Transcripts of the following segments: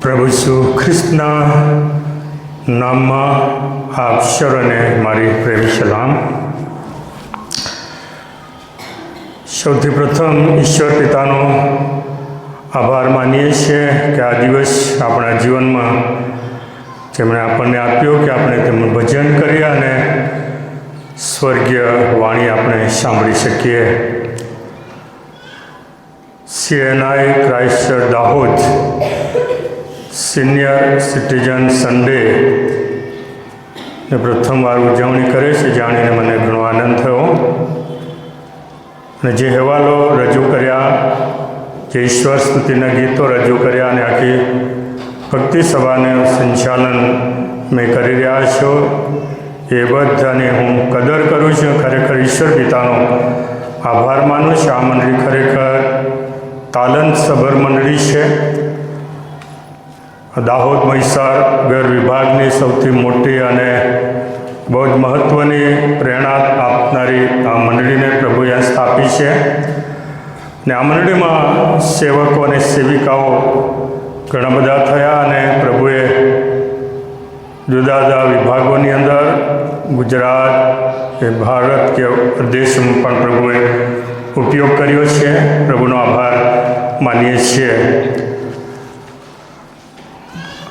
પ્રભુ ઈસુ ખ્રિસ્તના નામમાં આપ સર્વને મારી પ્રેમી સલામ. સૌથી પ્રથમ ઈશ્વર પિતાનો આભાર માનીએ છીએ કે આ દિવસ આપણા જીવનમાં તેમણે આપણને આપ્યો કે આપણે તેમનું ભજન કરીએ અને સ્વર્ગીય વાણી આપણે સાંભળી શકીએ. CNI Christ Dahod senior citizen Sunday પ્રથમવાર ઉજવણી કરે છે, જાણીને મને ઘણો આનંદ થયો. અને જે અહેવાલો રજૂ કર્યા, જે ઈશ્વર સ્તુતિના ગીતો રજૂ કર્યા અને આખી ભક્તિ સભાનું સંચાલન મેં કરી રહ્યા છો, એ બધાની હું કદર કરું છું. ખરેખર ઈશ્વર પિતાનો આભાર માનું છું. આ મંડળી ખરેખર તાલંતસભર મંડળી છે. દાહોદ મહીસાર ગર વિભાગની સૌથી મોટી અને બહુ જ મહત્ત્વની પ્રેરણા આપનારી આ મંડળીને પ્રભુએ સ્થાપી છે. ને આ મંડળીમાં સેવકો અને સેવિકાઓ ઘણા બધા થયા અને પ્રભુએ જુદા જુદા વિભાગોની અંદર ગુજરાત કે ભારત કે દેશમાં પણ પ્રભુએ ઉપયોગ કર્યો છે. પ્રભુનો આભાર માનીએ છીએ.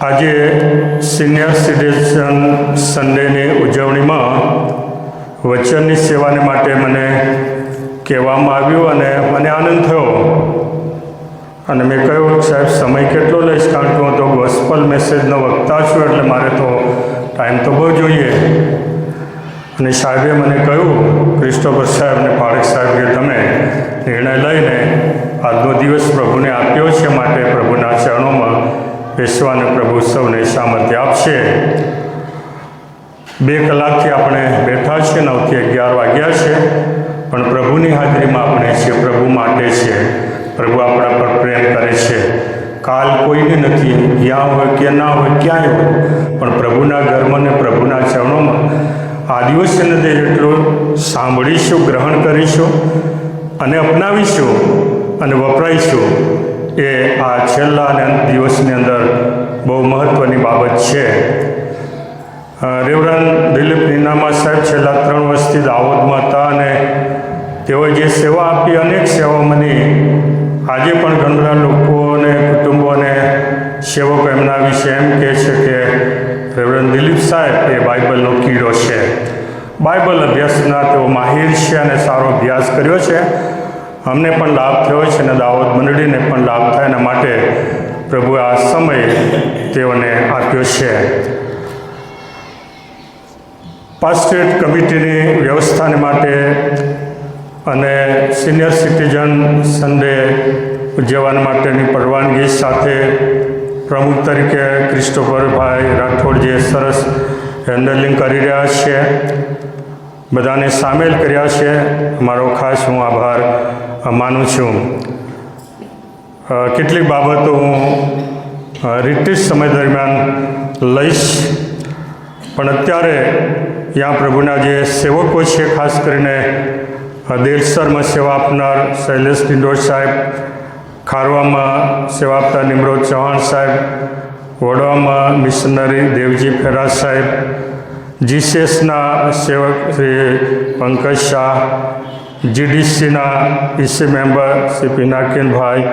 આજે સિનિયર સિટીઝન સન્ડેની ઉજવણીમાં વચનની સેવાને માટે મને કહેવામાં આવ્યું અને મને આનંદ થયો. અને મેં કહ્યું, સાહેબ સમય કેટલો લઈશ, કારણ કે હું તો ગોસ્પલ મેસેજનો વક્તા છું, એટલે મારે તો ટાઈમ તો બહુ જોઈએ. અને સાહેબે મને કહ્યું, ક્રિસ્ટોફર સાહેબ અને પારેખ સાહેબ, કે તમે નિર્ણય લઈને આજનો દિવસ પ્રભુને આપ્યો છે, માટે પ્રભુના ચરણોમાં બેસવાને પ્રભુ સૌને સામર્થ્ય આપશે. 2 કલાકથી આપણે બેઠા છીએ, 9 થી 11 વાગ્યા છે, પણ પ્રભુની હાજરીમાં આપણે છીએ, પ્રભુ માટે છે. પ્રભુ આપણા પર પ્રેમ કરે છે. કાલ કોઈને નથી, જ્યાં હોય કે ના હોય, ક્યાંય હોય, પણ પ્રભુના ઘરમાં ને પ્રભુના ચરણોમાં આ દિવસની અંદર જેટલું સાંભળીશું, ગ્રહણ કરીશું અને અપનાવીશું અને વપરાઈશું, એ આ છેલ્લા અને દિવસની અંદર બહુ મહત્ત્વની બાબત છે. રેવરન્ડ દિલીપ નીનામા સાહેબ છેલ્લા 3 વર્ષથી દાહોદમાં હતા અને તેઓએ જે સેવા આપી, અનેક સેવાઓમાંની આજે પણ ઘણા બધા લોકો અને કુટુંબો અને સેવકો એમના વિશે એમ કહે છે કે રેવરન્ડ દિલીપ સાહેબ એ બાઇબલનો કીડો છે. બાઇબલ અભ્યાસના તેઓ માહિર છે અને સારો અભ્યાસ કર્યો છે. અમને પણ લાભ થયો છે અને દાહોદ મંડળીને પણ લાભ થાય, એના માટે પ્રભુએ આ સમય તેઓને આપ્યો છે. પાસ્ટરેટ કમિટીની વ્યવસ્થાને માટે અને સિનિયર સિટીઝન સન્ડે ઉજવવા માટેની પરવાનગી સાથે પ્રમુખ તરીકે ક્રિસ્ટોફરભાઈ રાઠોડ જે સરસ હેન્ડલિંગ કરી રહ્યા છે, બધાને સામેલ કર્યા છે. મારો ખાસ હું આભાર માનું છું. કેટલીક બાબતો હું રિટ્રીટ સમય દરમિયાન લઈશ, પણ અત્યારે ત્યાં પ્રભુના જે સેવકો છે, ખાસ કરીને દેલસરમાં સેવા આપનાર શૈલેષ ડિંડોર સાહેબ, ખારવામાં સેવા આપતા નિમરોદ ચૌહાણ સાહેબ, વડવામાં મિશનરી દેવજી ફેરા સાહેબ, જીસીએસના સેવક શ્રી પંકજ શાહ, GDCના ઈસી મેમ્બર શ્રી પિનાકીનભાઈ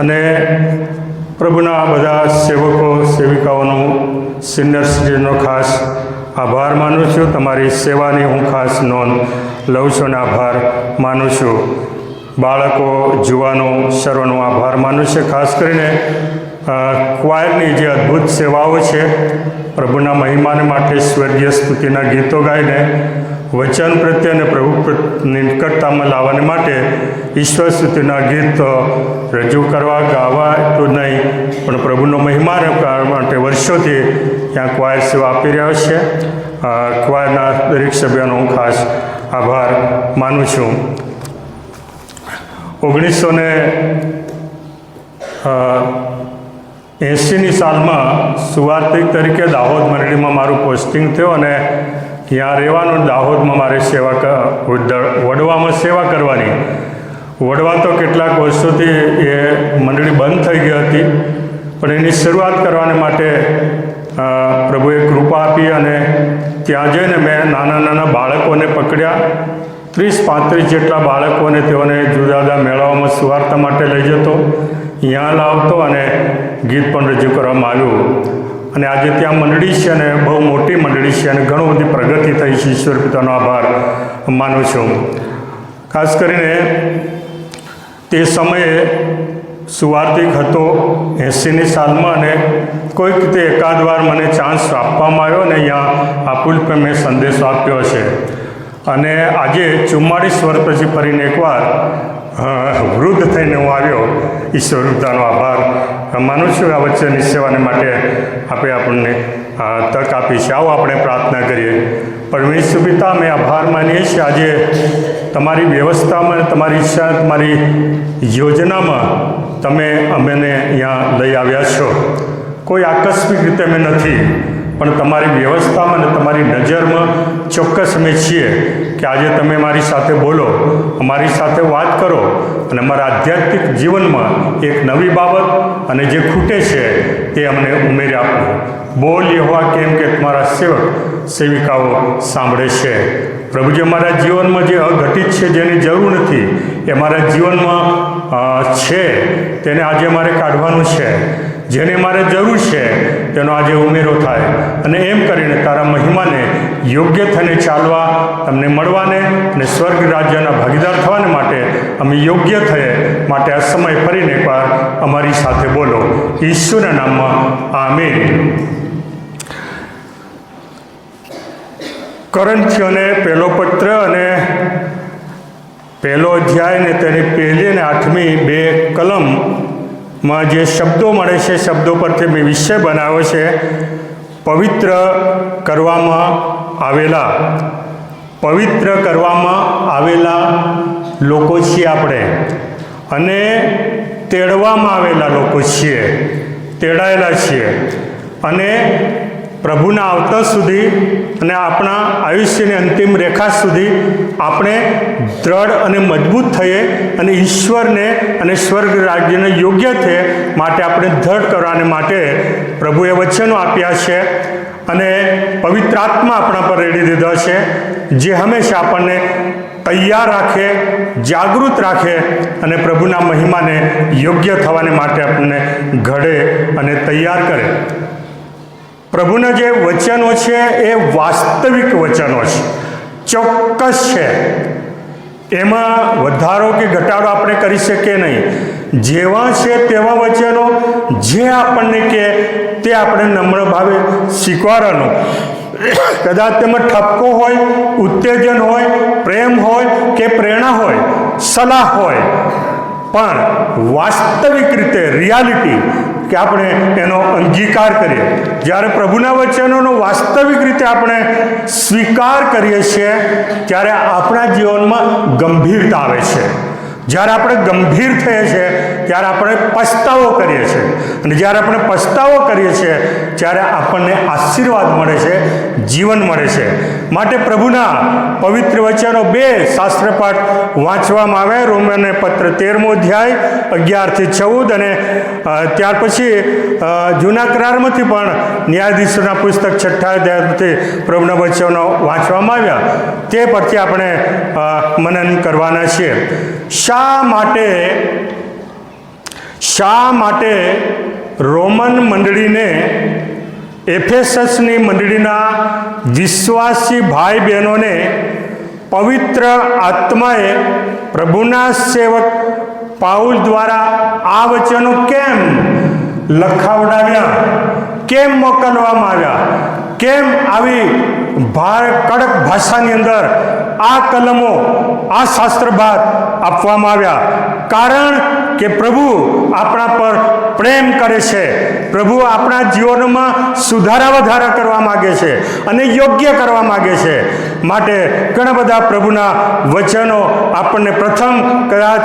અને પ્રભુના બધા સેવકો સેવિકાઓનું સિનિયર સિટીઝનનો ખાસ આભાર માનું છું. તમારી સેવાની હું ખાસ નોંધ લઉં છું અને આભાર માનું છું. બાળકો, જુવાનો, સર્વનો આભાર માનું છું. ખાસ કરીને ક્વાયરની જે અદ્ભુત સેવાઓ છે, પ્રભુના મહિમાને માટે સ્વર્ગીય સ્તુતિના ગીતો ગાઈને વચન પ્રત્યે અને પ્રભુ નિકટતામાં લાવવાને માટે ઈશ્વર સ્તુતિના ગીત રજૂ કરવા, ગાવા એટલું નહીં, પણ પ્રભુનો મહિમા કરવા માટે વર્ષોથી ત્યાં ક્વાયર સેવા આપી રહ્યો છે. ક્વાયરના દરેક સભ્યોનો હું ખાસ આભાર માનું છું. 1980ની સાલમાં સુવાર્તિક તરીકે દાહોદ મંડળીમાં મારું પોસ્ટિંગ થયું અને ત્યાં રહેવાનું. દાહોદમાં મારે વડવામાં સેવા કરવાની. વડવા તો કેટલાક વર્ષોથી એ મંડળી બંધ થઈ ગઈ હતી, પણ એની શરૂઆત કરવાને માટે પ્રભુએ કૃપા આપી અને ત્યાં જઈને મેં નાના બાળકોને પકડ્યા. 30-35 જેટલા બાળકોને તેઓને જુદા જુદા મેળાઓમાં સુવાર્તા માટે લઈ જતો, અહીંયા લાવતો અને ગીત પણ રજૂ કરવામાં આવ્યું. અને આજે ત્યાં મંડળી છે અને બહુ મોટી મંડળી છે અને ઘણું બધી પ્રગતિ થઈ છે. ઈશ્વર પિતાનો આભાર માનું છું. ખાસ કરીને તે સમયે સુવાર્તિક હતો 80ની સાલમાં અને કોઈક રીતે એકાદ વાર મને ચાન્સ આપવામાં આવ્યો અને અહીંયા આ પુલ પર મેં સંદેશો આપ્યો છે. અને આજે 44 વર્ષ પછી ફરીને એકવાર વૃદ્ધ થઈને હું આવ્યો. ઈશ્વર પિતાનો આભાર માનું છું. આ વચ્ચેની સેવાને માટે આપણે આપણને તક આપી છે. આવો આપણે પ્રાર્થના કરીએ. પરમેશ્વર પિતા, અમે આભાર માનીએ છીએ આજે તમારી વ્યવસ્થામાં, તમારી ઈચ્છા, તમારી યોજનામાં તમે અમને અહીંયા લઈ આવ્યા છો. કોઈ આકસ્મિક રીતે અમે નથી, પણ તમારી વ્યવસ્થામાં અને તમારી નજરમાં ચોક્કસ અમે છીએ કે આજે તમે મારી સાથે બોલો, અમારી સાથે વાત કરો અને અમારા આધ્યાત્મિક જીવનમાં એક નવી બાબત અને જે ખૂટે છે તે અમને ઉમેરી આપો. બોલ યહોવા, કેમ કે તમારા સેવક સેવિકાઓ સાંભળે છે. પ્રભુજી, અમારા જીવનમાં જે અઘટિત છે, જેની જરૂર નથી, એ અમારા જીવનમાં છે, તેને આજે અમારે કાઢવાનું છે. જેને મારે જરૂર છે તેનો આજે ઉમેરો થાય અને એમ કરીને તારા મહિમાને યોગ્ય થઈને ચાલવા, તમને મળવાને અને સ્વર્ગ રાજ્યના ભાગીદાર થવાને માટે અમે યોગ્ય થઈએ. માટે આ સમય ફરીને એકવાર અમારી સાથે બોલો. ઈશ્વરના નામમાં આમીન. કોરિન્થીઓને પહેલો પત્ર અને પહેલો અધ્યાય ને તેની 1લી અને 8મી 2 કલમમાં જે શબ્દો મળે છે, શબ્દો પરથી મેં વિષય બનાવ્યો છે, પવિત્ર કરવામાં આવેલા લોકો છીએ આપણે, અને તેડવામાં આવેલા લોકો છીએ, તેડાયેલા છીએ, અને પ્રભુના આવતા સુધી અને આપણા આયુષ્યની અંતિમ રેખા સુધી આપણે દ્રઢ અને મજબૂત થઈએ અને ઈશ્વરને અને સ્વર્ગ રાજ્યને યોગ્ય થઈએ. માટે આપણે દ્રઢ કરવાને માટે પ્રભુએ વચનો આપ્યા છે અને પવિત્ર આત્મા આપણા પર રેડી દીધા છે, જે હંમેશા આપણને તૈયાર રાખે, જાગૃત રાખે અને પ્રભુના મહિમાને યોગ્ય થવાને માટે આપણને ઘડે અને તૈયાર કરે. પ્રભુના જે વચનો છે એ વાસ્તવિક વચનો છે, ચોક્કસ છે. એમાં વધારો કે ઘટાડો આપણે કરી શકીએ નહીં. જેવા છે તેવા વચનો, જે આપણને કહે તે આપણે નમ્ર ભાવે સ્વીકારવાનું. કદાચ તેમાં ઠપકો હોય, ઉત્તેજન હોય, પ્રેમ હોય કે પ્રેરણા હોય, સલાહ હોય, પણ વાસ્તવિક રીતે રિયાલિટી કે આપણે એનો અંગીકાર કરીએ. જ્યારે પ્રભુના વચનોનો વાસ્તવિક રીતે આપણે સ્વીકાર કરીએ છીએ ત્યારે આપણા જીવનમાં ગંભીરતા આવે છે. જ્યારે આપણે ગંભીર થઈએ છીએ ત્યારે આપણે પસ્તાવો કરીએ છીએ, અને જ્યારે આપણે પસ્તાવો કરીએ છીએ ત્યારે આપણને આશીર્વાદ મળે છે, જીવન મળે છે. માટે પ્રભુના પવિત્ર વચનો 2 શાસ્ત્રપાઠ વાંચવામાં આવે. રોમનને પત્ર 13મો અધ્યાય 11-14 અને ત્યાર પછી જૂના કરારમાંથી પણ ન્યાયાધીશોના પુસ્તક 6 અધ્યાયથી પ્રભુના વચનો વાંચવામાં આવ્યા. તે પરથી આપણે મનન કરવાના છીએ. શા માટે રોમન મંડળીને, એફેસસની મંડળીના વિશ્વાસી ભાઈ બહેનોને પવિત્ર આત્માએ પ્રભુના સેવક પાઉલ દ્વારા આ વચનો કેમ લખાવડાવ્યા, કેમ મોકલવામાં આવ્યા, કેમ આવી કડક ભાષાની અંદર આ કલમો, આ શાસ્ત્રભાત આપવામાં આવ્યા? કારણ કે પ્રભુ આપણા પર પ્રેમ કરે છે. પ્રભુ આપણા જીવનમાં સુધારા વધારા કરવા માગે છે અને યોગ્ય કરવા માગે છે. માટે ઘણા બધા પ્રભુના વચનો આપણને પ્રથમ કદાચ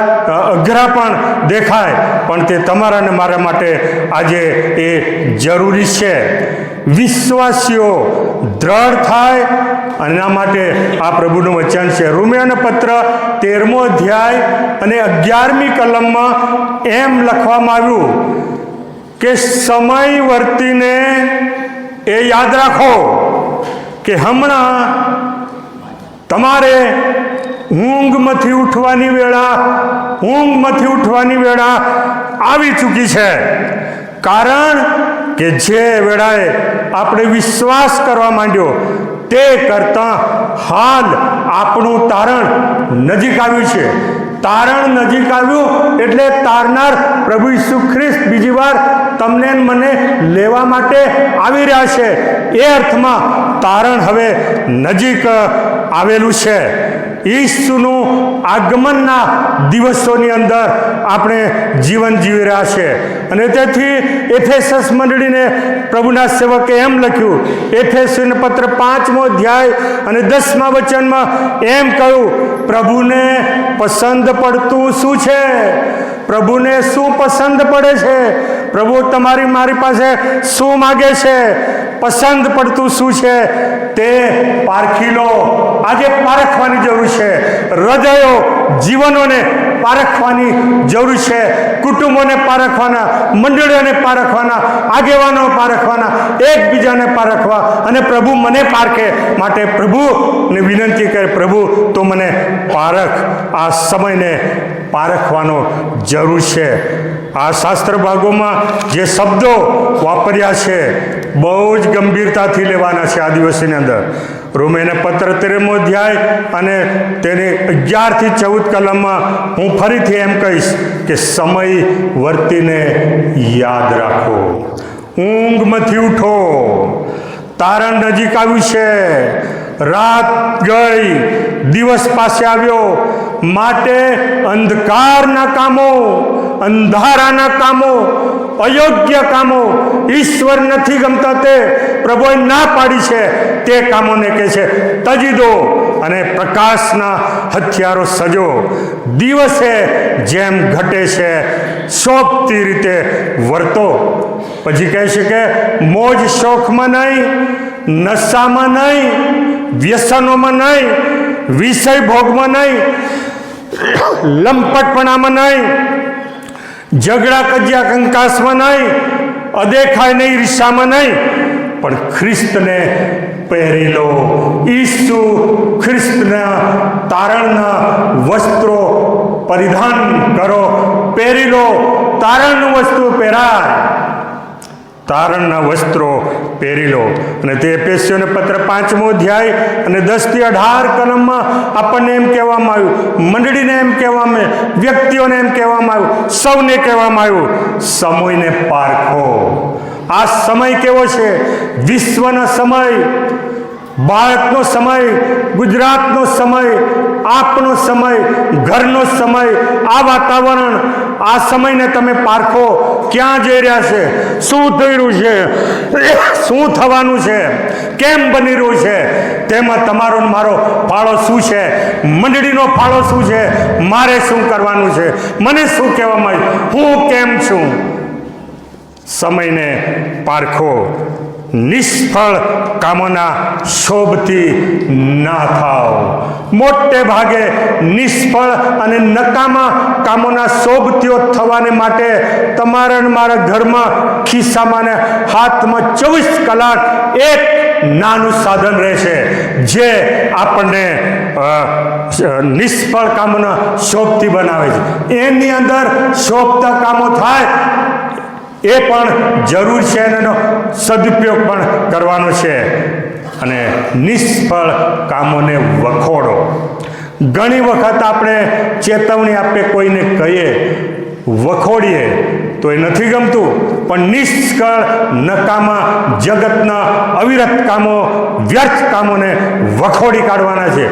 અઘરા પણ દેખાય, પણ તે તમારા અને મારા માટે આજે એ જરૂરી છે. વિશ્વાસીઓ દ્રઢ થાય અને એના માટે આ પ્રભુનું વચન છે. રોમિયોનો પત્ર 13મો અધ્યાય અને 11મી કલમમાં એમ લખવામાં આવ્યું કે સમય વર્તીને એ યાદ રાખો કે હમણાં તમારે ઊંઘમાંથી ઉઠવાની વેળા આવી ચૂકી છે. કારણ કે જે વેળાએ આપણે વિશ્વાસ કરવા માંડ્યો તે કરતાં હાલ આપણું તારણ નજીક આવ્યું છે. તારણ નજીક આવ્યું એટલે તારનાર પ્રભુ ઈસુ ખ્રિસ્ત બીજી વાર તમને મને લેવા માટે આવી રહ્યા છે. એ અર્થમાં તારણ હવે નજીક આવેલું છે. ઈસુનું આગમનના દિવસોની અંદર આપણે જીવન જીવી રહ્યા છે. અને તેથી એફેસસ મંડળીને પ્રભુના સેવકે એમ લખ્યું, એફેસને પત્ર 5મો અધ્યાય અને 10મા વચનમાં એમ કહ્યું, પ્રભુને પસંદ પડતું શું છે? પ્રભુને શું પસંદ પડે છે? પ્રભુ તમારી મારી પાસે શું માગે છે? પસંદ પડતું શું છે તે પારખી લો. આજે પારખવાની જરૂર છે. હૃદયો જીવનોને પારખવાની જરૂર છે. કુટુંબોને પારખવાના, મંડળીઓને પારખવાના, આગેવાનો પારખવાના, એકબીજાને પારખવા અને પ્રભુ મને પારખે માટે પ્રભુને વિનંતી કરે, પ્રભુ તો મને પારખ. આ સમયને પારખવાનો જરૂર છે. આ શાસ્ત્ર ભાગોમાં જે શબ્દો વાપર્યા છે બહુ જ ગંભીરતાથી લેવાના છે આ દિવસની અંદર. રોમેને પત્ર 13મો અધ્યાય અને તેની 11 થી 14 કલમમાં હું ફરીથી એમ કહીશ કે સમય વર્તીને યાદ રાખો, ઊંઘમાંથી ઉઠો, તારણ નજીક આવ્યું છે, રાત ગઈ, દિવસ પાસે આવ્યો. માટે અંધકારના કામો, અંધારાના કામો, અયોગ્ય કામો, ઈશ્વર નથી ગમતા તે પ્રભુએ ના પાડી છે તે કામોને કહે છે તજી દો અને પ્રકાશના હથિયારો સજો. દિવસે જેમ ઘટે છે શોભતી રીતે વર્તો. પછી કહે છે કે મોજ શોખમાં નહીં, નશામાં નહીં, વ્યસનોમાં નહીં, વિષય ભોગમાં નહીં, લંપટપણામાં નહીં, ઝઘડા કજિયા કંકાસમાં નહીં, અદેખાય નહીં, ઈર્ષામાં નહીં, પણ ખ્રિસ્તને પહેરી લો. ઈસુ ખ્રિસ્તના તારણના વસ્ત્રો પરિધાન કરો, પહેરી લો. તારણનું વસ્તુ પહેરાય, તારણના વસ્ત્રો પહેરી લો. અને તે એફેસીઓને પત્ર 5મો અધ્યાય અને 10 થી 18 કલમમાં આપણને એમ કહેવામાં આવ્યું, મંડળીને એમ કહેવામાં આવ્યું, વ્યક્તિઓને એમ કહેવામાં આવ્યું, સૌને કહેવામાં આવ્યું, સમયને પારખો. આ સમય કેવો છે? વિશ્વનો સમય, ભારતનો સમય, ગુજરાતનો સમય, આપનો સમય, ઘરનો સમય, આ વાતાવરણ, આ સમયને તમે પારખો. ક્યાં જઈ રહ્યા છે? શું થઈ રહ્યું છે? શું થવાનું છે? કેમ બની રહ્યું છે? તેમાં તમારો મારો ફાળો શું છે? મંડળીનો ફાળો શું છે? મારે શું કરવાનું છે? મને શું કહેવામાં આવ્યું? હું કેમ છું? સમયને પારખો. નિષ્ફળ કામોના શોભથી ના થાવ. મોટે ભાગે નિષ્ફળ અને નકામા કામોના શોભતીઓ થવાને માટે તમારા અને મારા ઘરમાં, ખિસ્સામાં ને હાથમાં 24 કલાક એક નાનું સાધન રહેશે જે આપણને નિષ્ફળ કામોના શોભથી બનાવે છે. એની અંદર શોભતા કામો થાય એ પણ જરૂર છે અને એનો સદુપયોગ પણ કરવાનો છે. અને નિષ્ફળ કામોને વખોડો. ઘણી વખત આપણે ચેતવણી આપીએ, કોઈને કહીએ, વખોડીએ તો એ નથી ગમતું, પણ નિષ્ફળ નકામા જગતના અવિરત કામો, વ્યર્થ કામોને વખોડી કાઢવાના છે.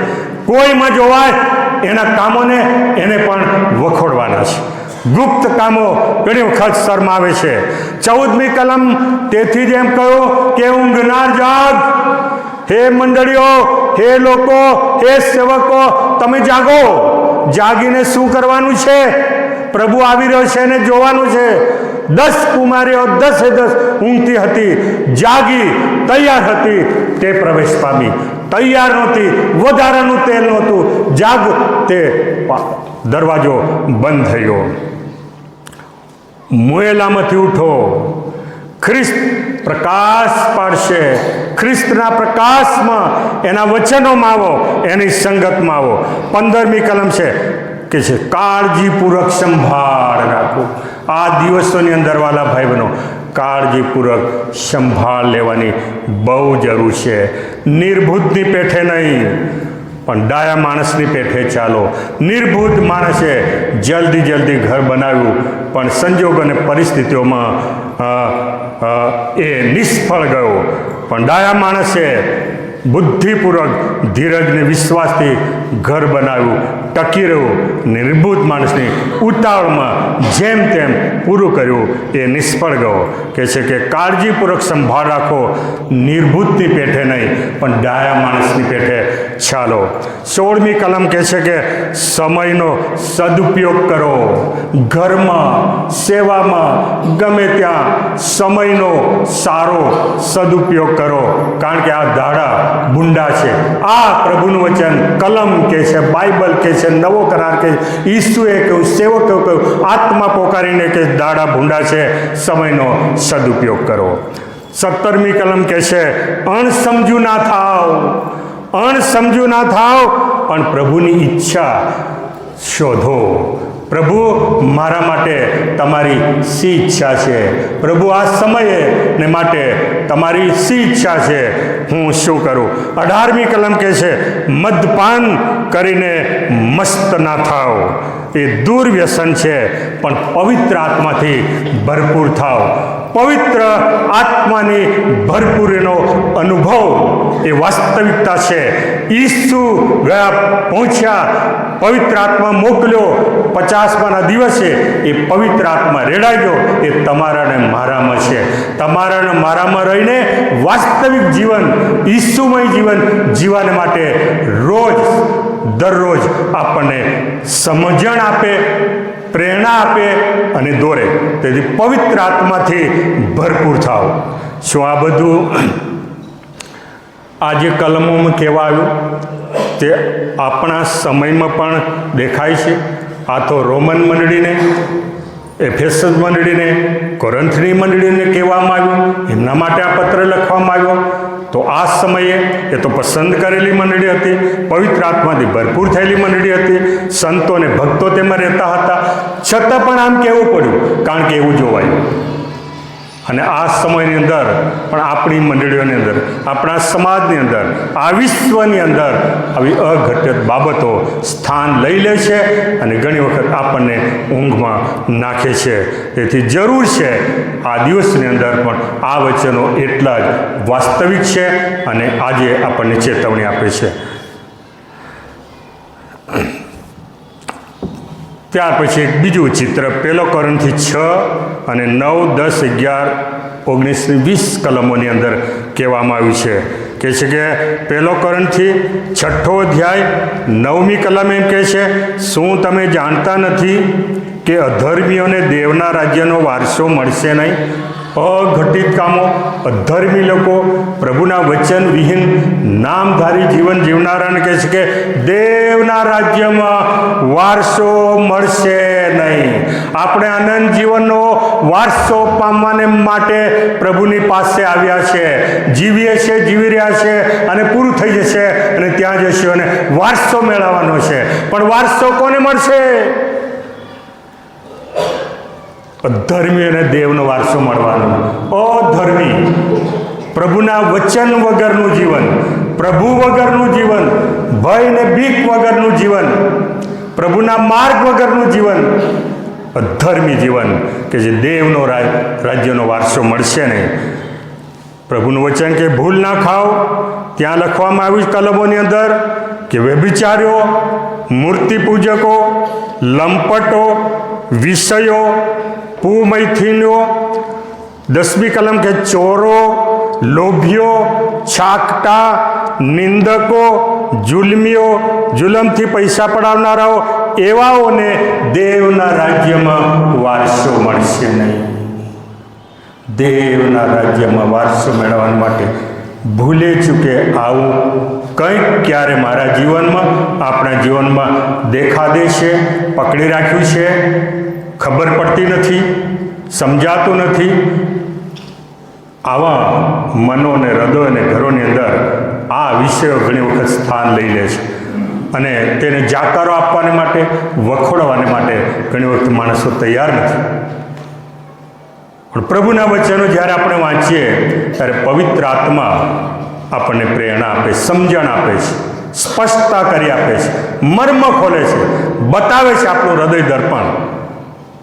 કોઈમાં જોવાય એના કામોને એને પણ વખોડવાના છે. ગુપ્ત કામો ઘણી વખત શરમાવે છે. 14મી કલમ તેથી જ એમ કહ્યું કે ઊંઘનાર જાગ. હે મંડળીઓ, હે લોકો, હે સેવકો, તમે જાગો. જાગીને શું કરવાનું છે? પ્રભુ આવી રહ્યો છે એને જોવાનું છે. 10 કુમારીઓ 10 ઊંઘતી હતી, જાગી તૈયાર હતી, તે પ્રવેશ પામી. તૈયાર નહોતી, વધારાનું તેલ નહોતું, જાગ તે દરવાજો બંધ થયો. મુએલામાંથી ઉઠો, ખ્રિસ્ત પ્રકાશ પાડશે. ખ્રિસ્તના પ્રકાશમાં, એના વચનોમાં આવો, એની સંગતમાં આવો. 15મી કલમ છે કે છે કાળજીપૂર્વક સંભાળ રાખો. આ દિવસોની અંદર વાલા ભાઈ બહેનો, કાળજીપૂર્વક સંભાળ લેવાની બહુ જરૂર છે. નિર્બુદ્ધની પેઠે નહીં, પણ ડાયા માણસની પેઠે ચાલો. નિર્બુદ્ધ માણસે જલ્દી ઘર બનાવ્યું, પણ સંજોગ અને પરિસ્થિતિઓમાં એ નિષ્ફળ ગયો. પણ ડાયા માણસે બુદ્ધિપૂર્વક, ધીરજને વિશ્વાસથી ઘર બનાવ્યું, ટકી રહ્યું. નિર્બુદ્ધ માણસની ઉતાવળમાં જેમ તેમ પૂરું કર્યું, એ નિષ્ફળ ગયો. કહે છે કે કાળજીપૂર્વક સંભાળ રાખો, નિર્બુદ્ધની પેઠે નહીં, પણ ડાયા માણસની પેઠે ચાલો. 16મી કલમ કહે છે કે સમયનો સદુપયોગ કરો. ઘરમાં, સેવામાં, ગમે ત્યાં સમયનો સારો સદુપયોગ કરો, કારણ કે આ દાડા ભૂંડા છે. આ પ્રભુનું વચન, કલમ કે છે, બાઇબલ કે છે, નવો કરાર કે ઈસુએ કહ્યું, સેવકે કહ્યું, આત્મા પોકારીને કે દાડા ભૂંડા છે, સમયનો સદુપયોગ કરો. 17મી કલમ કે છે અણસમજુ ના થાવ. અણસમજુ ના થાવ, પણ પ્રભુની ઈચ્છા શોધો. પ્રભુ મારા માટે તમારી શી ઈચ્છા છે? પ્રભુ આ સમયે ને માટે તમારી શી ઈચ્છા છે? હું શું કરું? 18મી કલમ કહે છે મદપાન કરીને મસ્ત ના થાવ. એ દુર્વ્યસન છે, પણ પવિત્ર આત્માથી ભરપૂર થાવ. પવિત્ર આત્માની ભરપૂરીનો અનુભવ એ વાસ્તવિકતા છે. ઈસુ ગયા પહોંચ્યા, પવિત્ર આત્મા મોકલ્યો 50માના દિવસે, એ પવિત્ર આત્મા રેડાઈ ગયો. એ તમારા ને મારામાં છે. તમારા ને મારામાં રહીને વાસ્તવિક જીવન, ઈસુમય જીવન જીવવા માટે રોજ દરરોજ આપણને સમજણ આપે, પ્રેરણા આપે અને દોરે. તેથી પવિત્ર આત્માથી ભરપૂર થાવ. શું આ બધું આજે કલમોમાં કહેવા આવ્યું તે આપણા સમયમાં પણ દેખાય છે? આ તો રોમન મંડળીને, એફેસસ મંડળીને, કોરિન્થની મંડળીને કહેવામાં આવ્યું, એમના માટે આ પત્ર લખવામાં આવ્યો. તો આ સમયે એ તો પસંદ કરેલી મંડળી હતી, પવિત્ર આત્માથી ભરપૂર થયેલી મંડળી હતી, સંતો અને ભક્તો તેમાં રહેતા હતા. છતાં પણ આમ કહેવું પડ્યું, કારણ કે એવું જોવાયું. અને આ સમયની અંદર પણ આપણી મંડળીઓની અંદર, આપણા સમાજની અંદર, આ વિશ્વની અંદર આવી અઘટિત બાબતો સ્થાન લઈ લે છે અને ઘણી વખત આપણને ઊંઘમાં નાખે છે. તેથી જરૂર છે આ દિવસની અંદર પણ આ વચનો એટલા જ વાસ્તવિક છે અને આજે આપણને ચેતવણી આપે છે. ત્યાર પછી એક બીજું ચિત્ર, 1 કોરિન્થી 6 અને 9, 10, 11, 19, 20 કલમોની અંદર કહેવામાં આવ્યું છે. કહે છે કે 1 કોરિન્થી 6 અધ્યાય 9મી કલમ એમ કહે છે, શું તમે જાણતા નથી કે અધર્મીઓને દેવના રાજ્યનો વારસો મળશે નહીં? અઘટિત કામો, અધર્મી લોકો, પ્રભુના વચન વિહીન નામધારી જીવન જીવનારાને કહે છે કે દેવના રાજ્યમાં વારસો મળશે નહીં. આપણે અનંત જીવનનો વારસો પામવાને માટે પ્રભુની પાસે આવ્યા છે. જીવીએ છીએ, જીવી રહ્યા છે અને પૂરું થઈ જશે અને ત્યાં જશે અને વારસો મેળવવાનો છે. પણ વારસો કોને મળશે? અધર્મીઓને દેવનો વારસો મળવાનો. અધર્મી, પ્રભુના વચન વગરનું જીવન, પ્રભુ વગરનું જીવન, ભય ને બીક વગરનું જીવન, પ્રભુના માર્ગ વગરનું જીવન, અધર્મી જીવન કે જે દેવનો રાજ્યનો વારસો મળશે નહીં. પ્રભુનું વચન કે ભૂલ ના ખાઓ, ત્યાં લખવામાં આવ્યું કલમોની અંદર કે વ્યભિચારીઓ, મૂર્તિ પૂજકો, લંપટો, વિષયો, કુમૈથીનો. 10મી કલમ કે ચોરો, લોભીઓ, છાકટા, નિંદકો, જુલમીઓ, જુલમથી પૈસા પડાવનારાઓ, એવાઓને દેવના રાજ્યમાં વારસો મળશે નહીં. દેવના રાજ્યમાં વારસો મેળવવા માટે ભૂલે ચૂકે આવું કંઈક ક્યારે મારા જીવનમાં, આપણા જીવનમાં દેખાદે છે, પકડી રાખ્યું છે, ખબર પડતી નથી. સમજાતું નથી, આવા મનો અને હૃદય અને ઘરોની અંદર આ વિષયો ઘણી વખત સ્થાન લઈ લે છે અને તેને જાકારો આપવાને માટે, વખોડવાને માટે ઘણી વખત માણસો તૈયાર નથી. પણ પ્રભુના વચનો જ્યારે આપણે વાંચીએ ત્યારે પવિત્ર આત્મા આપણને પ્રેરણા આપે, સમજણ આપે છે, સ્પષ્ટતા કરી આપે છે, મર્મ ખોલે છે, બતાવે છે આપણું હૃદય દર્પણ.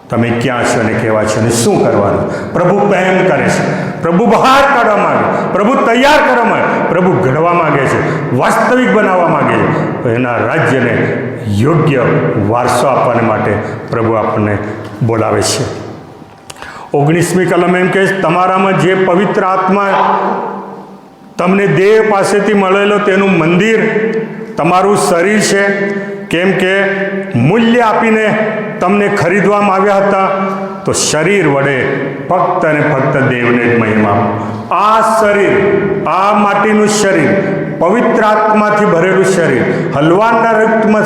તમે ક્યાં છો અને કેવા છો અને શું કરવાનું. પ્રભુ પ્રેમ કરે છે, પ્રભુ બહાર કાઢવા માગે, પ્રભુ તૈયાર કરવા માગે, પ્રભુ ઘડવા માગે છે, વાસ્તવિક બનાવવા માગે છે. એના રાજ્યને યોગ્ય વારસો આપવાને માટે પ્રભુ આપણને બોલાવે છે. 19મી કલમ એમ કહે છે, તમારામાં જે પવિત્ર આત્મા તમને દેવ પાસેથી મળેલો તેનું મંદિર તમારું શરીર છે, કેમ કે મૂલ્ય આપીને તમને ખરીદવામાં આવ્યા હતા. તો શરીર વડે ફક્ત અને ફક્ત દેવને જ મહિમા. આ શરીર, આ માટીનું શરીર, પવિત્ર આત્માથી ભરેલું શરીર, હલવાના રક્તમાં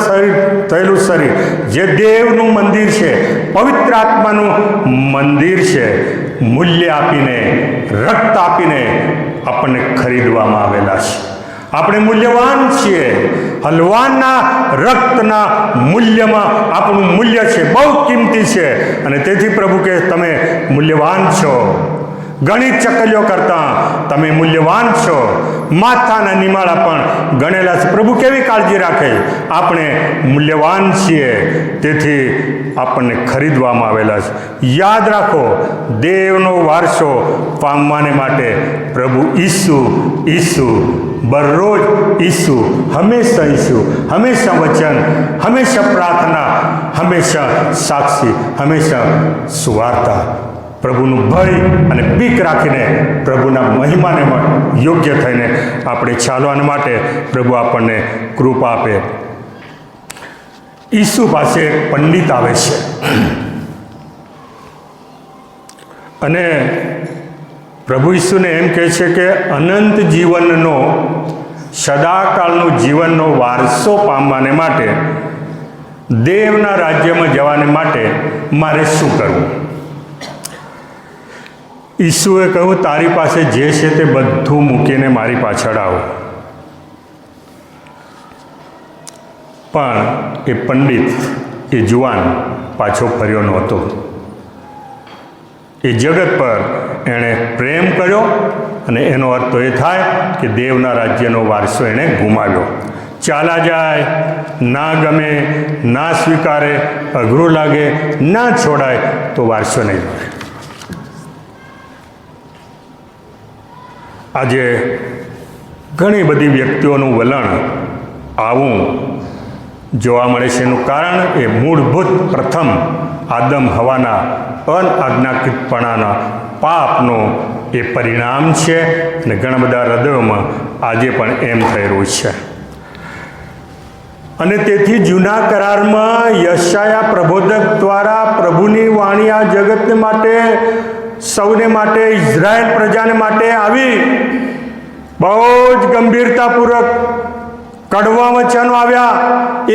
થયેલું શરીર, જે દેવનું મંદિર છે, પવિત્ર આત્માનું મંદિર છે, મૂલ્ય આપીને, રક્ત આપીને આપણને ખરીદવામાં આવેલા છે. આપણે મૂલ્યવાન છીએ. હલવાના રક્તના મૂલ્યમાં આપણું મૂલ્ય છે, બહુ કિંમતી છે. અને તેથી પ્રભુ કહે તમે મૂલ્યવાન છો. ઘણી ચકલીઓ કરતાં તમે મૂલ્યવાન છો. માથાના નિમાળા પણ ગણેલા છે. પ્રભુ કેવી કાળજી રાખે. આપણે મૂલ્યવાન છીએ, તેથી આપણને ખરીદવામાં આવેલા છે. યાદ રાખો, દેવનો વારસો પામવાને માટે પ્રભુ ઈસુ બરોજ ઈસુ, હંમેશા ઈસુ, હંમેશા વચન, હંમેશા પ્રાર્થના, હંમેશા સાક્ષી, હંમેશા સુવાર્તા, પ્રભુનું ભય અને બીક રાખીને પ્રભુના મહિમાને યોગ્ય થઈને આપણે ચાલવાને માટે પ્રભુ આપણને કૃપા આપે. ઈસુ પાસે પંડિત આવે છે અને પ્રભુ ઈસુને એમ કહે છે કે અનંત જીવનનો, સદાકાળનું જીવનનો વારસો પામવાને માટે, દેવના રાજ્યમાં જવાને માટે મારે શું કરવું. ઈસુએ કહ્યું, તારી પાસે જે છે તે બધું મૂકીને મારી પાછળ આવો. પણ એ પંડિત, એ જુવાન પાછો ફર્યો નહોતો. એ જગત પર એણે પ્રેમ કર્યો અને એનો અર્થ તો એ થાય કે દેવના રાજ્યનો વારસો એણે ગુમાવ્યો. ચાલા જાય, ના ગમે, ના સ્વીકારે, અઘરું લાગે, ના છોડાય તો વારસો નહીં મળે. આજે ઘણી બધી વ્યક્તિઓનું વલણ આવું જોવા મળે છે. એનું કારણ એ મૂળભૂત પ્રથમ આદમ હવાના અનઆજ્ઞાકૃતપણાના પાપનું એ પરિણામ છે અને ઘણા બધા હૃદયોમાં આજે પણ એમ થઈ રહ્યું છે. અને તેથી જૂના કરારમાં યશાયા પ્રબોધક દ્વારા પ્રભુની વાણી આ જગતને માટે, સૌને માટે, ઇઝરાયલ પ્રજાને માટે આવી. બહુ જ ગંભીરતાપૂર્વક કડવા વચનો આવ્યા.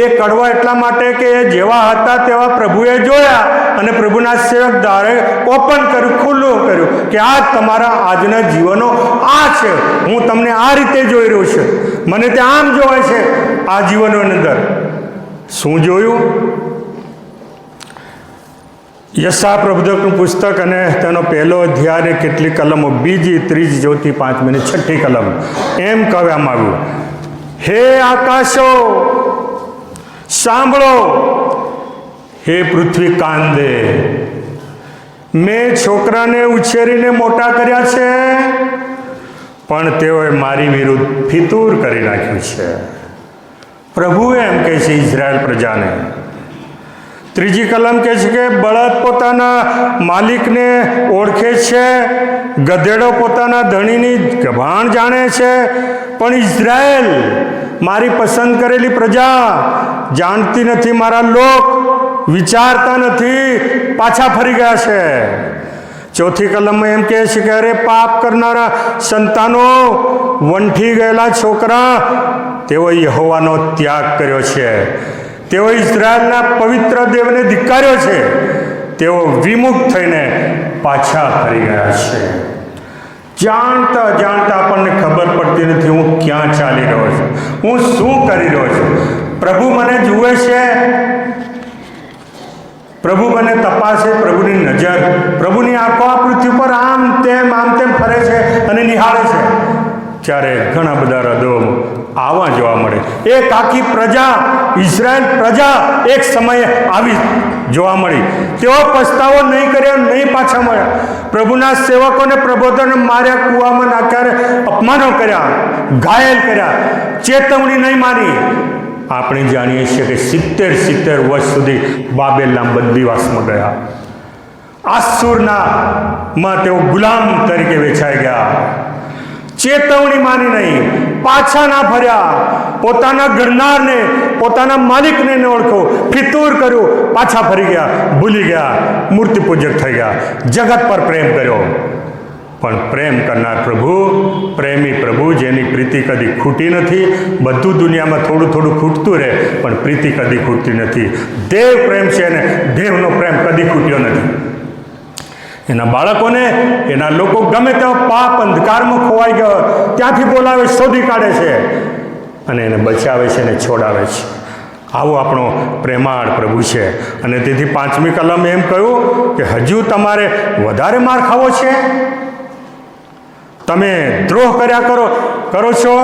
એ કડવા એટલા માટે કે એ જેવા હતા તેવા પ્રભુએ જોયા અને પ્રભુના સેવક દ્વારે ઓપન કર્યું, ખુલ્લું કર્યું કે આ તમારા આજના જીવનો આ છે. હું તમને આ રીતે જોઈ રહ્યો છું, મને તે આમ જોવાય છે. આ જીવનોની અંદર શું જોયું? યશાયા પ્રબોધકનું પુસ્તક અને તેનો પહેલો અધ્યાય, કેટલી કલમો, બીજી, ત્રીજી, ચોથી, પાંચમી અને છઠ્ઠી કલમ એમ કહેવામાં આવ્યું, હે આકાશો સાંભળો, હે પૃથ્વી કાંદે. મેં છોકરાને ઉછેરીને મોટા કર્યા છે, પણ તેઓએ મારી વિરુદ્ધ ફિતૂર કરી નાખ્યું છે. પ્રભુએ એમ કહે છે ઇઝરાયલ પ્રજાને. ત્રીજી કલમ કહે છે કે બળદ પોતાના માલિકને ઓળખે છે, ગધેડો પોતાના ધણીની ગભાણ જાણે છે, પણ ઇઝરાયલ, મારી પસંદ કરેલી પ્રજા, જાણતી નથી, મારા લોક વિચારતા નથી, પાછા ફરી ગયા છે. ચોથી કલમમાં એમ કહે છે કે અરે પાપ કરનારા સંતાનો, વંઠી ગયેલા છોકરા, તેઓ યહોવાનો ત્યાગ કર્યો છે. તેઓ ઇઝરાયલના પવિત્ર દેવને ધિક્કાર્યો છે. તેઓ વિમુખ થઈને પાછા ફરી ગયા છે. જાણતા જાણતા આપણને ખબર પડતી નથી હું ક્યાં ચાલી રહ્યો છું, હું શું કરી રહ્યો છું. પ્રભુ મને જુએ છે, પ્રભુ મને તપાસે, પ્રભુની નજર, પ્રભુની આંખો આ પૃથ્વી પર આમ તેમ ફરે છે અને નિહાળે છે. ત્યારે ઘણા બધા હૃદયો આવા જોવા મળે. એક આખી પ્રજા, ઇઝરાયલ પ્રજા એક સમયે આવી જોવા મળી. તેઓ પસ્તાવો નહીં કર્યો, નહીં પાછા મળ્યા. પ્રભુના સેવકોને પ્રબોધન માર્યા, કૂવામાં નાખ્યા, અપમાનો કર્યા, ઘાયલ કર્યા, ચેતવણી નહીં માની. આપણે જાણીએ છીએ કે 70 વર્ષ સુધી બાબેલના બંદીવાસમાં ગયા. આસુરના તેઓ ગુલામ તરીકે વેચાઈ ગયા. ચેતવણી માની નહીં, પાછા ના ફર્યા, પોતાના ઘડનારને, પોતાના માલિકને ન ઓળખો, ફિતૂર કર્યું, પાછા ફરી ગયા, ભૂલી ગયા, મૂર્તિ પૂજક થઈ ગયા, જગત પર પ્રેમ કર્યો. પણ પ્રેમ કરનાર પ્રભુ, પ્રેમી પ્રભુ, જેની પ્રીતિ કદી ખૂટી નથી. બધું દુનિયામાં થોડું થોડું ખૂટતું રહે, પણ પ્રીતિ કદી ખૂટતી નથી. દેવ પ્રેમ છે અને દેવનો પ્રેમ કદી ખૂટ્યો નથી. એના બાળકોને, એના લોકો ગમે તેવા પાપ અંધકારમાં ખોવાઈ ગયો ત્યાંથી બોલાવે, શોધી કાઢે છે અને એને બચાવે છે અને છોડાવે છે. આવો આપણો પ્રેમાળ પ્રભુ છે. અને તેથી 5મી કલમે એમ કહ્યું કે હજુ તમારે વધારે માર ખાવો છે, તમે દ્રોહ કર્યા કરો છો.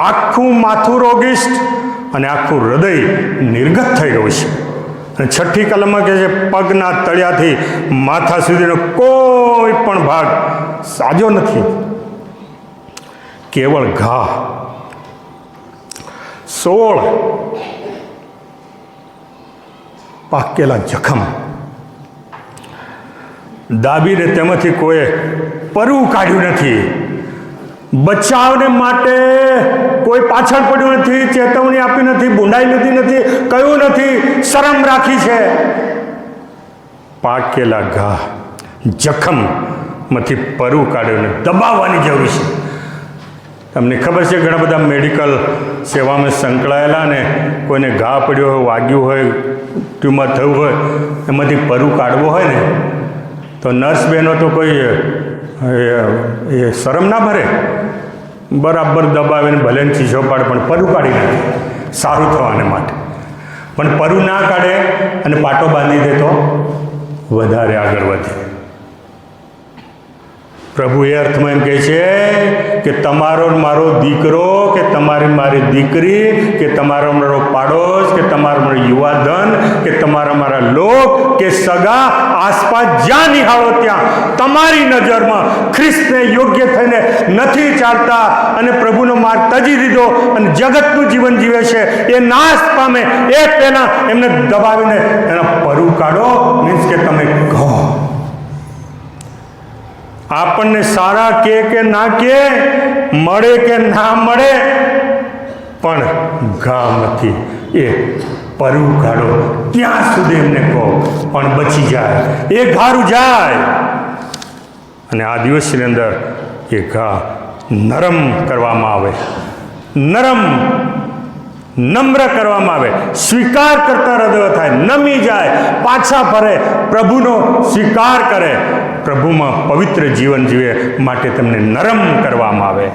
આખું માથું રોગિષ્ટ અને આખું હૃદય નિર્ગત થઈ ગયું છે. અને 6ઠી કલમમાં કહે છે પગના તળિયાથી માથા સુધીનો કોઈ પણ ભાગ સાજો નથી, કેવળ ઘા. 16 પાકેલા જખમ. દાબીને તેમાંથી કોઈ પરવું કાઢ્યું નથી. બચાવને માટે કોઈ પાછળ પડ્યું નથી, ચેતવણી આપી નથી, બુંડાઈ લીધી નથી, કહ્યું નથી, શરમ રાખી છે. પાકેલા ઘા, જખમમાંથી પરવું કાઢ્યું, દબાવવાની જરૂર છે. તમને ખબર છે ઘણા બધા મેડિકલ સેવામાં સંકળાયેલા ને કોઈને ઘા પડ્યો હોય, વાગ્યું હોય, ટ્યુમર થયું હોય, એમાંથી પરવું કાઢવું હોય ને તો નર્સ બહેનો તો કોઈ એ શરમ ના ભરે, બરાબર દબાવીને ભલે ચીસો પાડે પણ પરવું કાઢી નાખે સારું થવાને માટે. પણ પરવું ના કાઢે અને પાટો બાંધી દે તો વધારે આગળ વધે. પ્રભુ એ અર્થમાં એમ કહે છે કે તમારો મારો દીકરો કે તમારી મારી દીકરી કે તમારો મારો પાડોશ કે તમારો મારો યુવાધન કે તમારા મારા લોક કે સગા આસપાસ જ્યાં નિહાળો ત્યાં તમારી નજરમાં ખ્રિસ્તને યોગ્ય થઈને નથી ચાલતા અને પ્રભુનો માર્ગ તજી દીધો અને જગતનું જીવન જીવે છે, એ નાશ પામે એ પહેલાં એમને દબાવીને એના પરવું કાઢો. મીન્સ કે તમે કહો આપણને સારા કે ના કે, મળે કે ના મળે, પણ ગામથી એ પરવું કાઢો ત્યાં સુધી એમને કહો, પણ બચી જાય, એ ઘારું જાય. અને આ દિવસની અંદર એ ઘા નરમ કરવામાં આવે, નમ્ર કરવામાં આવે, સ્વીકાર કરતા હૃદય થાય, નમી જાય, પાછા ફરે, પ્રભુનો સ્વીકાર કરે, પ્રભુમાં પવિત્ર જીવન જીવે માટે તમને નરમ કરવામાં આવે.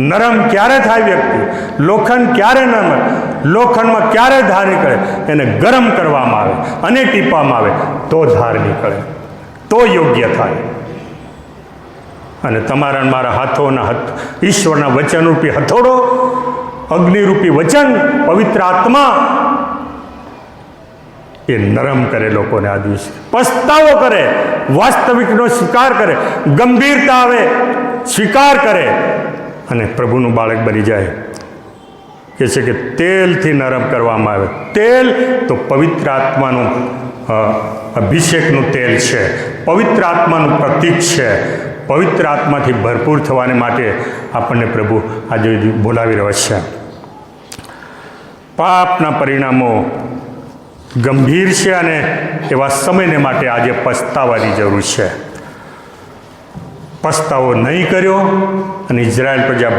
નરમ ક્યારે થાય વ્યક્તિ? લોખંડ ક્યારે નરમ? લોખંડમાં ક્યારે ધાર નીકળે? એને ગરમ કરવામાં આવે અને ટીપવામાં આવે તો ધાર નીકળે, તો યોગ્ય થાય. અને તમારા મારા હાથોના ઈશ્વરના વચનરૂપી હથોડો, અગ્નિરૂપી વચન, પવિત્ર આત્મા એ નરમ કરે લોકોને. આ દિવસે પસ્તાવો કરે, વાસ્તવિકનો સ્વીકાર કરે, ગંભીરતા આવે, સ્વીકાર કરે અને પ્રભુનું બાળક બની જાય. કહે છે કે તેલથી નરમ કરવામાં આવે. તેલ તો પવિત્ર આત્માનું અભિષેકનું તેલ છે, પવિત્ર આત્માનું પ્રતીક છે. પવિત્ર આત્માથી ભરપૂર થવાને માટે આપણને પ્રભુ આજે બોલાવી રહ્યો છે. પાપના પરિણામો ગંભીર છે અને એવા સમયને માટે આજે પસ્તાવાની જરૂર છે. પસ્તાવો નહીં કર્યો અને ઇઝરાયલ પ્રજા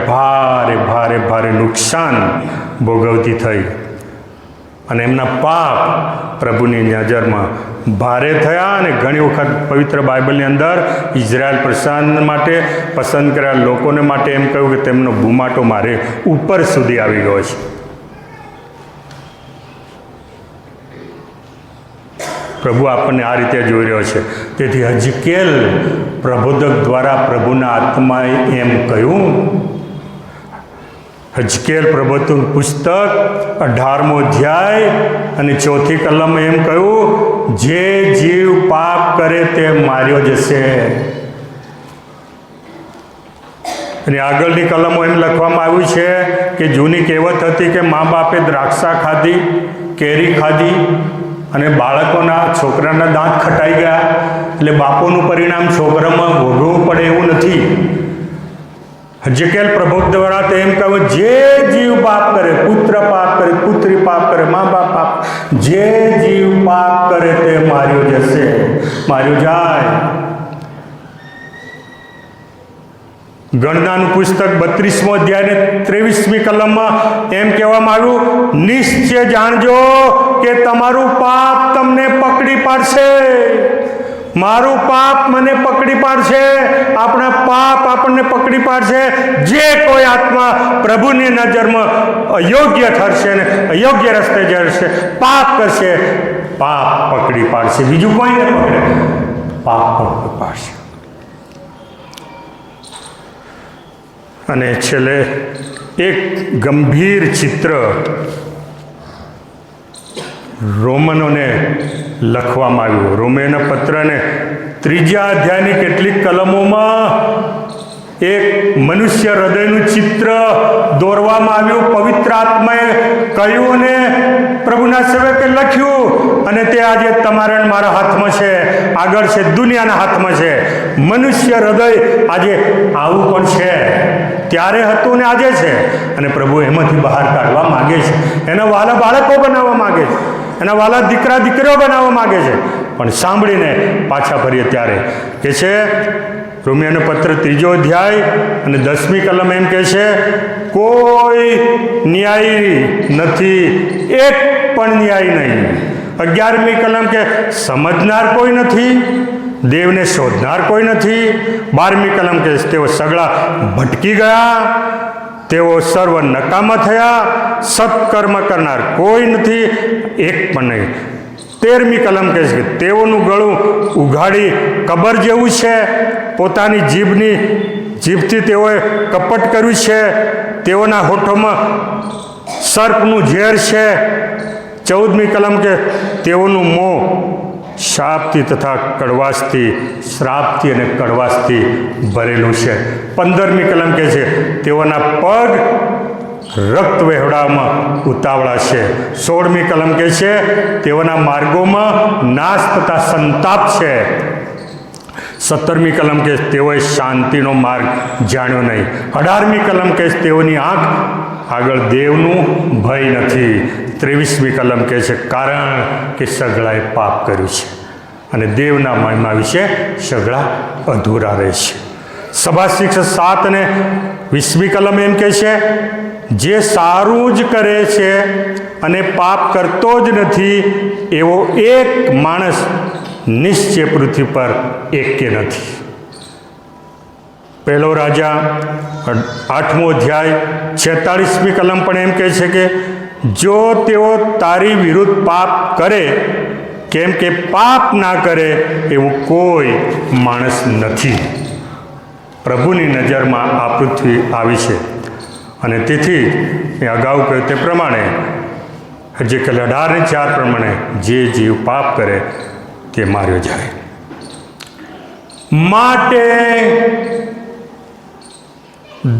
ભારે નુકસાન ભોગવતી થઈ. અને એમના પાપ પ્રભુની નજરમાં ભારે થયા. અને ઘણી વખત પવિત્ર બાઇબલની અંદર ઇઝરાયલ પ્રશાંત માટે પસંદ કરેલા લોકોને માટે એમ કહ્યું કે તેમનો બુમાટો મારે ઉપર સુધી આવી ગયો છે. પ્રભુ આપણને આ રીતે જોઈ રહ્યો છે. તેથી હજકેલ પ્રબોધક દ્વારા પ્રભુના આત્માએ એમ કહ્યું. હજકેલ પ્રબોધન પુસ્તક 18મો અધ્યાય અને 4થી કલમ એમ કહ્યું, જે જીવ પાપ કરે તે માર્યો જશે. અને આગળની કલમો એમ લખવામાં આવ્યું છે કે જૂની કહેવત હતી કે મા બાપે દ્રાક્ષા ખાધી, કેરી ખાધી અને બાળકોના છોકરાના દાંત ખટાઈ ગયા, એટલે બાપોનું પરિણામ છોકરામાં ભોગવવું પડે એવું નથી. હજકેલ પ્રભુ દ્વારા તેમ કહ્યું, જે જીવ પાપ કરે, પુત્ર પાપ કરે, પુત્રી પાપ કરે, મા બાપ પાપ, જે જીવ પાપ કરે તે માર્યો જશે, માર્યો જાય. ગણનાનું પુસ્તક 32મો અધ્યાય ને 23મી કલમમાં એમ કહેવામાં આવ્યું, નિશ્ચય જાણજો કે તમારું પાપ તમને પકડી પાડશે. મારું પાપ મને પકડી પાડશે, આપણા પાપ આપણને પકડી પાડશે. જે કોઈ આત્મા પ્રભુની નજરમાં અયોગ્ય ઠરશે ને અયોગ્ય રસ્તે જશે, પાપ કરશે, પાપ પકડી પાડશે. બીજું કોઈને પકડે, પાપ પકડી પાડશે. અને છેલ્લે એક ગંભીર ચિત્ર રોમનોને લખવામાં આવ્યું. રોમેના પત્રને 3જા અધ્યાયની કેટલીક કલમોમાં એક મનુષ્ય હૃદયનું ચિત્ર દોરવામાં આવ્યું. પવિત્ર આત્માએ કહ્યું અને પ્રભુના સેવકે લખ્યું, અને તે આજે તમારા મારા હાથમાં છે, આગળ છે, દુનિયાના હાથમાં છે. મનુષ્ય હૃદય આજે આવું પણ છે, ત્યારે હતું ને આજે છે. અને પ્રભુ એમાંથી બહાર કાઢવા માગે છે. એના વાલા બાળકો બનાવવા માગે છે, એના વાલા દીકરા દીકરીઓ બનાવવા માગે છે. પણ સાંભળીને પાછા ફરીએ ત્યારે કે છે રોમિયોનો પત્ર 3જો અધ્યાય અને 10મી કલમ એમ કહે છે, કોઈ ન્યાયી નથી, એક પણ ન્યાય નહીં. 11મી કલમ કે સમજનાર કોઈ નથી, દેવને શોધનાર કોઈ નથી. 12મી કલમ કે તેઓ સગળા ભટકી ગયા, તેઓ સર્વ નકામા થયા, સત્કર્મ કરનાર કોઈ નથી, એક પણ નહીં. 13મી કલમ કહે છે કે તેઓનું ગળું ઉઘાડી કબર જેવું છે, પોતાની જીભથી તેઓએ કપટ કર્યું છે, તેઓના હોઠોમાં સર્પનું ઝેર છે. 14મી કલમ કે તેઓનું મોં શાપથી તથા કડવાશથી, શ્રાપથી અને કડવાશથી ભરેલું છે. 15મી કલમ કહે છે તેઓના પગ રક્ત વહેવડાવવામાં ઉતાવળા છે. 16મી કલમ કહે છે તેઓના માર્ગોમાં નાશ તથા સંતાપ છે. 17મી કલમ કે તેઓએ શાંતિનો માર્ગ જાણ્યો નહીં. 18મી કલમ કે તેઓની આંખ આગળ દેવનું ભય નથી. 23મી કલમ કહે છે કારણ કે સગળાએ પાપ કર્યું છે અને દેવના મહિમા વિશે સગળા અધૂરા રહે છે. સભા શિક્ષક 7 અને 20મી કલમ એમ કહે છે, જે સારું જ કરે છે અને પાપ કરતો જ નથી એવો એક માણસ નિશ્ચય પૃથ્વી પર એકે નથી. પહેલો રાજા 8મો અધ્યાય 46મી કલમ પણ એમ કહે છે કે જો તેઓ તારી વિરુદ્ધ પાપ કરે, કેમ કે પાપ ના કરે એવું કોઈ માણસ નથી. પ્રભુની નજરમાં આ પૃથ્વી આવી છે અને તેથી મેં અગાઉ કહ્યું તે પ્રમાણે જે 18:4 પ્રમાણે જે જીવ પાપ કરે તે માર્યો જાય. માટે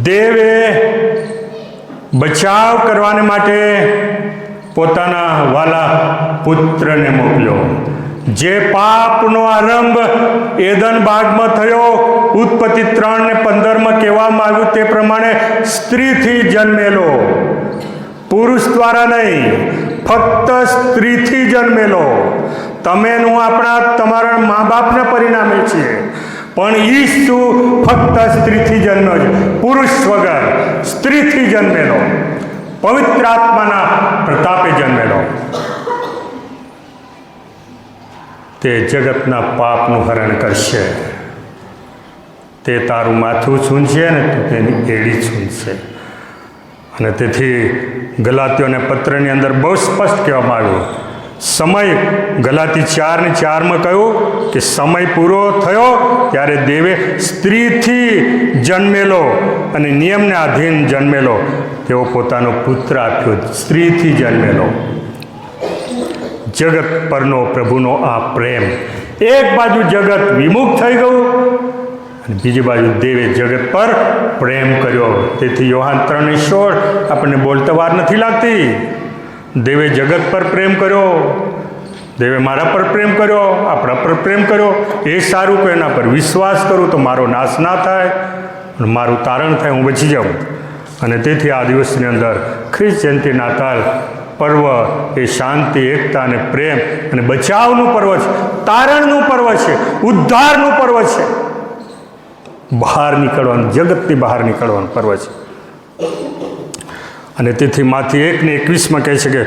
દેવે બચાવ કરવાને માટે પોતાના વાલા પુત્રને મોકલ્યો. જે પાપનો આરંભ એદન બાગમાં થયો, ઉત્પત્તિ 3:15 કહેવામાં આવ્યું તે પ્રમાણે સ્ત્રીથી જન્મેલો, પુરુષ દ્વારા નહીં, ફક્ત સ્ત્રીથી જન્મેલો. તમે હું તમારા મા બાપના પરિણામે છીએ, પણ ઈસુ ફક્ત સ્ત્રીથી જન્મ્યો છે, પુરુષ વગર સ્ત્રીથી જન્મેલો. પવિત્ર આત્માના પ્રતાપે જન્મેલો, તે જગતના પાપનું હરણ કરશે. તે તારું માથું છૂંછે ને તું તેની એડી છૂંછશે. અને તેથી ગલાતીઓને પત્રની અંદર બહુ સ્પષ્ટ કહેવામાં આવ્યું, સમય ગલાતી 4:4 કહ્યું કે સમય પૂરો થયો ત્યારે દેવે સ્ત્રીથી જન્મેલો અને નિયમને આધીન જન્મેલો તેઓ પોતાનો પુત્ર આપ્યો. સ્ત્રીથી જન્મેલો. જગત પરનો પ્રભુનો આ પ્રેમ, એક બાજુ જગત વિમુખ થઈ ગયું અને બીજી બાજુ દેવે જગત પર પ્રેમ કર્યો. તેથી યોહાન 3:16 આપણને બોલતા વાર નથી લાગતી. દેવે જગત પર પ્રેમ કર્યો, દેવે મારા પર પ્રેમ કર્યો, આપણા પર પ્રેમ કર્યો. એ સારું કે એના પર વિશ્વાસ કરું તો મારો નાશ ના થાય, મારું તારણ થાય, હું બચી જાઉં. અને તેથી આ દિવસની અંદર ખ્રિસ્ત જયંતિ નાતાલ પર્વ એ શાંતિ, એકતા અને પ્રેમ અને બચાવનું પર્વ છે, તારણનું પર્વ છે, ઉદ્ધારનું પર્વ છે. બહાર નીકળવાનું, જગતની બહાર નીકળવાનું પર્વ છે. અને તેથી માથી 1:21 કહે છે કે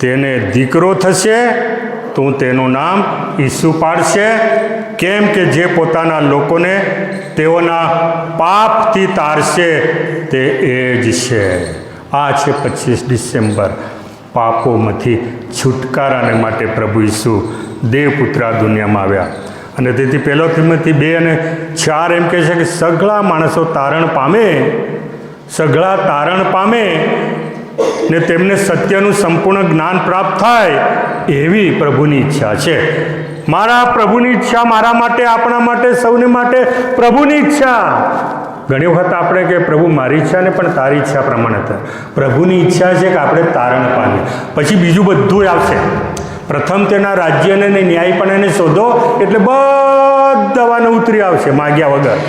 તેને દીકરો થશે તો તેનું નામ ઈસુ પાડશે, કેમ કે જે પોતાના લોકોને તેઓના પાપથી તારશે તે એ જ છે. આ છે 25 ડિસેમ્બર, પાપોમાંથી છુટકારાને માટે પ્રભુ ઈસુ દેવપુત્ર આ દુનિયામાં આવ્યા. અને તેથી 1 તિમોથી 2:4 એમ કહે છે કે સઘળા માણસો તારણ પામે, સઘળા તારણ પામે ને તેમને સત્યનું સંપૂર્ણ જ્ઞાન પ્રાપ્ત થાય એવી પ્રભુની ઈચ્છા છે. મારા પ્રભુની ઈચ્છા મારા માટે, આપણા માટે, સૌને માટે પ્રભુની ઈચ્છા. ઘણી વખત આપણે કે પ્રભુ મારી ઈચ્છા ને પણ તારી ઈચ્છા પ્રમાણે થાય. પ્રભુની ઈચ્છા છે કે આપણે તારણ પામીએ, પછી બીજું બધું આવશે. પ્રથમ તેના રાજ્યને ને ન્યાયપણાને શોધો એટલે બધાને ઉતરી આવશે માગ્યા વગર.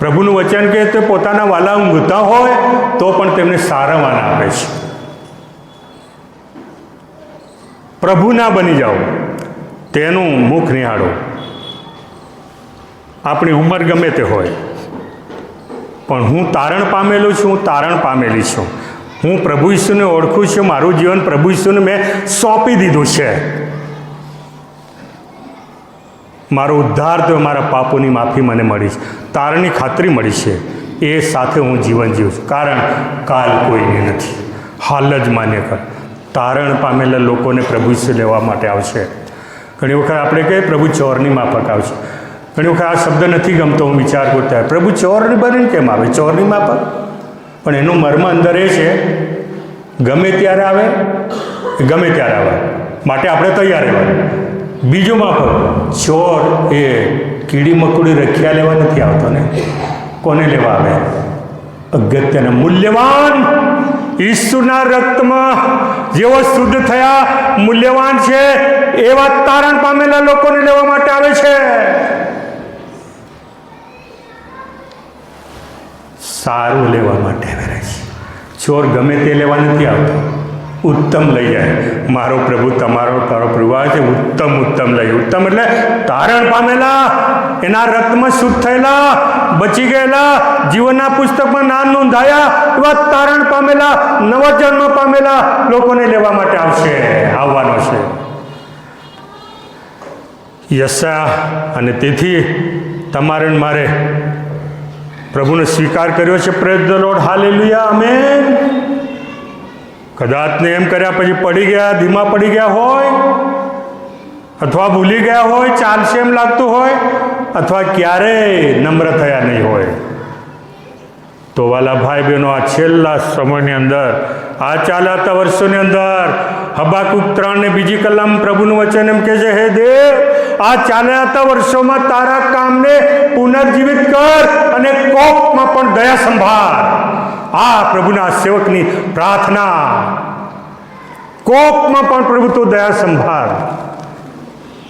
પ્રભુનું વચન કહે તો પોતાના વાલા ઊંઘતા હોય તો પણ તેમને સારા વાના આપે છે. પ્રભુના બની જાઓ, તેનું મુખ નિહાળો. આપણી ઉંમર ગમે તે હોય, પણ હું તારણ પામેલો છું, હું તારણ પામેલી છું. હું પ્રભુ ઈસુને ઓળખું છું, મારું જીવન પ્રભુ ઈસુને મેં સોંપી દીધું છે. મારો ઉદ્ધાર તો મારા પાપોની માફી મને મળી છે, તારણની ખાતરી મળી છે. એ સાથે હું જીવન જીવું છું, કારણ કાલ કોઈને નથી. હાલ જ માન્ય કર. તારણ પામેલા લોકોને પ્રભુ ઈસુ લેવા માટે આવશે. ઘણી વખત આપણે કહીએ પ્રભુ ચોરની માફક આવશે. ઘણી વખત આ શબ્દ નથી ગમતો, હું વિચાર કરતા પ્રભુ ચોરની બનીને કેમ આવે, ચોરની માફક? પણ એનું મર્મ અંદર એ છે, ગમે ત્યારે આવે, ગમે ત્યારે આવે, માટે આપણે તૈયાર રહેવાનું. બીજું માફક, ચોર એ કીડી મકોડી રખ્યા લેવા નથી આવતો ને, કોને લેવા આવે? અગત્યના મૂલ્યવાન ઈસુના રક્તમાં જેઓ શુદ્ધ થયા, મૂલ્યવાન છે એવા તારણ પામેલા લોકોને લેવા માટે આવે છે. સારું લેવા માટે આવે છે. ચોર ગમે તે લેવા નથી આવતો, ઉત્તમ લઈ જાય. મારો પ્રભુ તારો પ્રભુ આવે છે, ઉત્તમ લઈ. ઉત્તમ એટલે તારણ પામેલા, એના રક્તમાં શુદ્ધ થયેલા, બચી ગયેલા, જીવનના પુસ્તકમાં નામ નોંધાયા એવા તારણ પામેલા, નવા જન્મ પામેલા લોકોને લેવા માટે આવવાનો છે. યશા. અને તેથી તમારે મારે પ્રભુનો સ્વીકાર કર્યો છે. Praise the lord, hallelujah, amen. કદાચ ને એમ કર્યા પછી પડી ગયા, ધીમા પડી ગયા હોય, અથવા ભૂલી ગયા હોય, ચાલશે એમ લાગતું હોય, અથવા ક્યારેય નમ્ર થયા નહીં હોય, તો વાલા ભાઈ બહેનો, આ છેલ્લા સમયની અંદર, આ ચાલતા વર્ષોની અંદર હબાકુક 3 બીજી કલમ પ્રભુનું વચન એમ કહે છે, હે દેવ, આ ચાલતા વર્ષોમાં તારા કામને પુનર્જીવિત કર અને કોપમાં પણ દયા સંભાળ. આ પ્રભુના સેવકની પ્રાર્થના. કોપમાં પણ પ્રભુ તો દયા સંભાળ.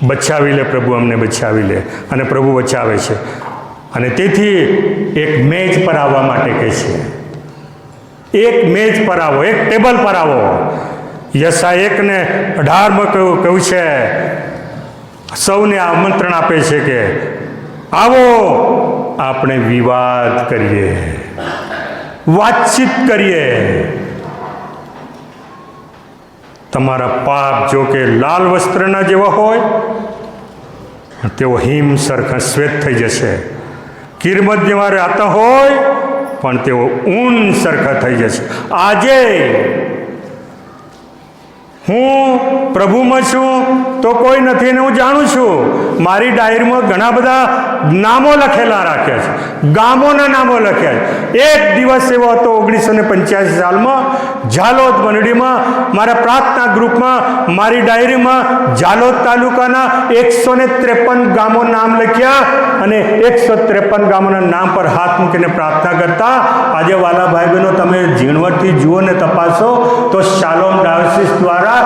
બચાવી લે પ્રભુ, અમને બચાવી લે. અને પ્રભુ બચાવે છે. અને તેથી એક મેજ પર આવવા માટે કહે છે. એક મેજ પર આવો, એક ટેબલ પર આવો. યશા 1:18 કહ્યું છે, સૌને આમંત્રણ આપે છે કે આવો આપણે વિવાદ કરીએ, વાતચીત કરીએ, તમારા પાપ જો કે લાલ વસ્ત્રના જેવા હોય તેઓ હિમ સરખા શ્વેત થઈ જશે. કિરમત જેવા રાતા હોય પણ તેઓ ઊન સરખા થઈ જશે. આજે હું પ્રભુમાં છું તો કોઈ નથી અને હું જાણું છું. મારી ડાયરીમાં ઘણા બધા નામો લખેલા રાખ્યા છે, ગામોના નામો લખ્યા છે. એક દિવસ એવો હતો 1985 સાલમાં ઝાલોદ મંડળીમાં મારા પ્રાર્થના ગ્રુપમાં મારી ડાયરીમાં ઝાલોદ તાલુકાના 153 ગામો નામ લખ્યા અને 153 ગામોના નામ પર હાથ મૂકીને પ્રાર્થના કરતા. આજે વાલા ભાઈ બહેનો તમે ઝીણવટથી જુઓ ને તપાસો તો શાલોમ ડાયોસીસ દ્વારા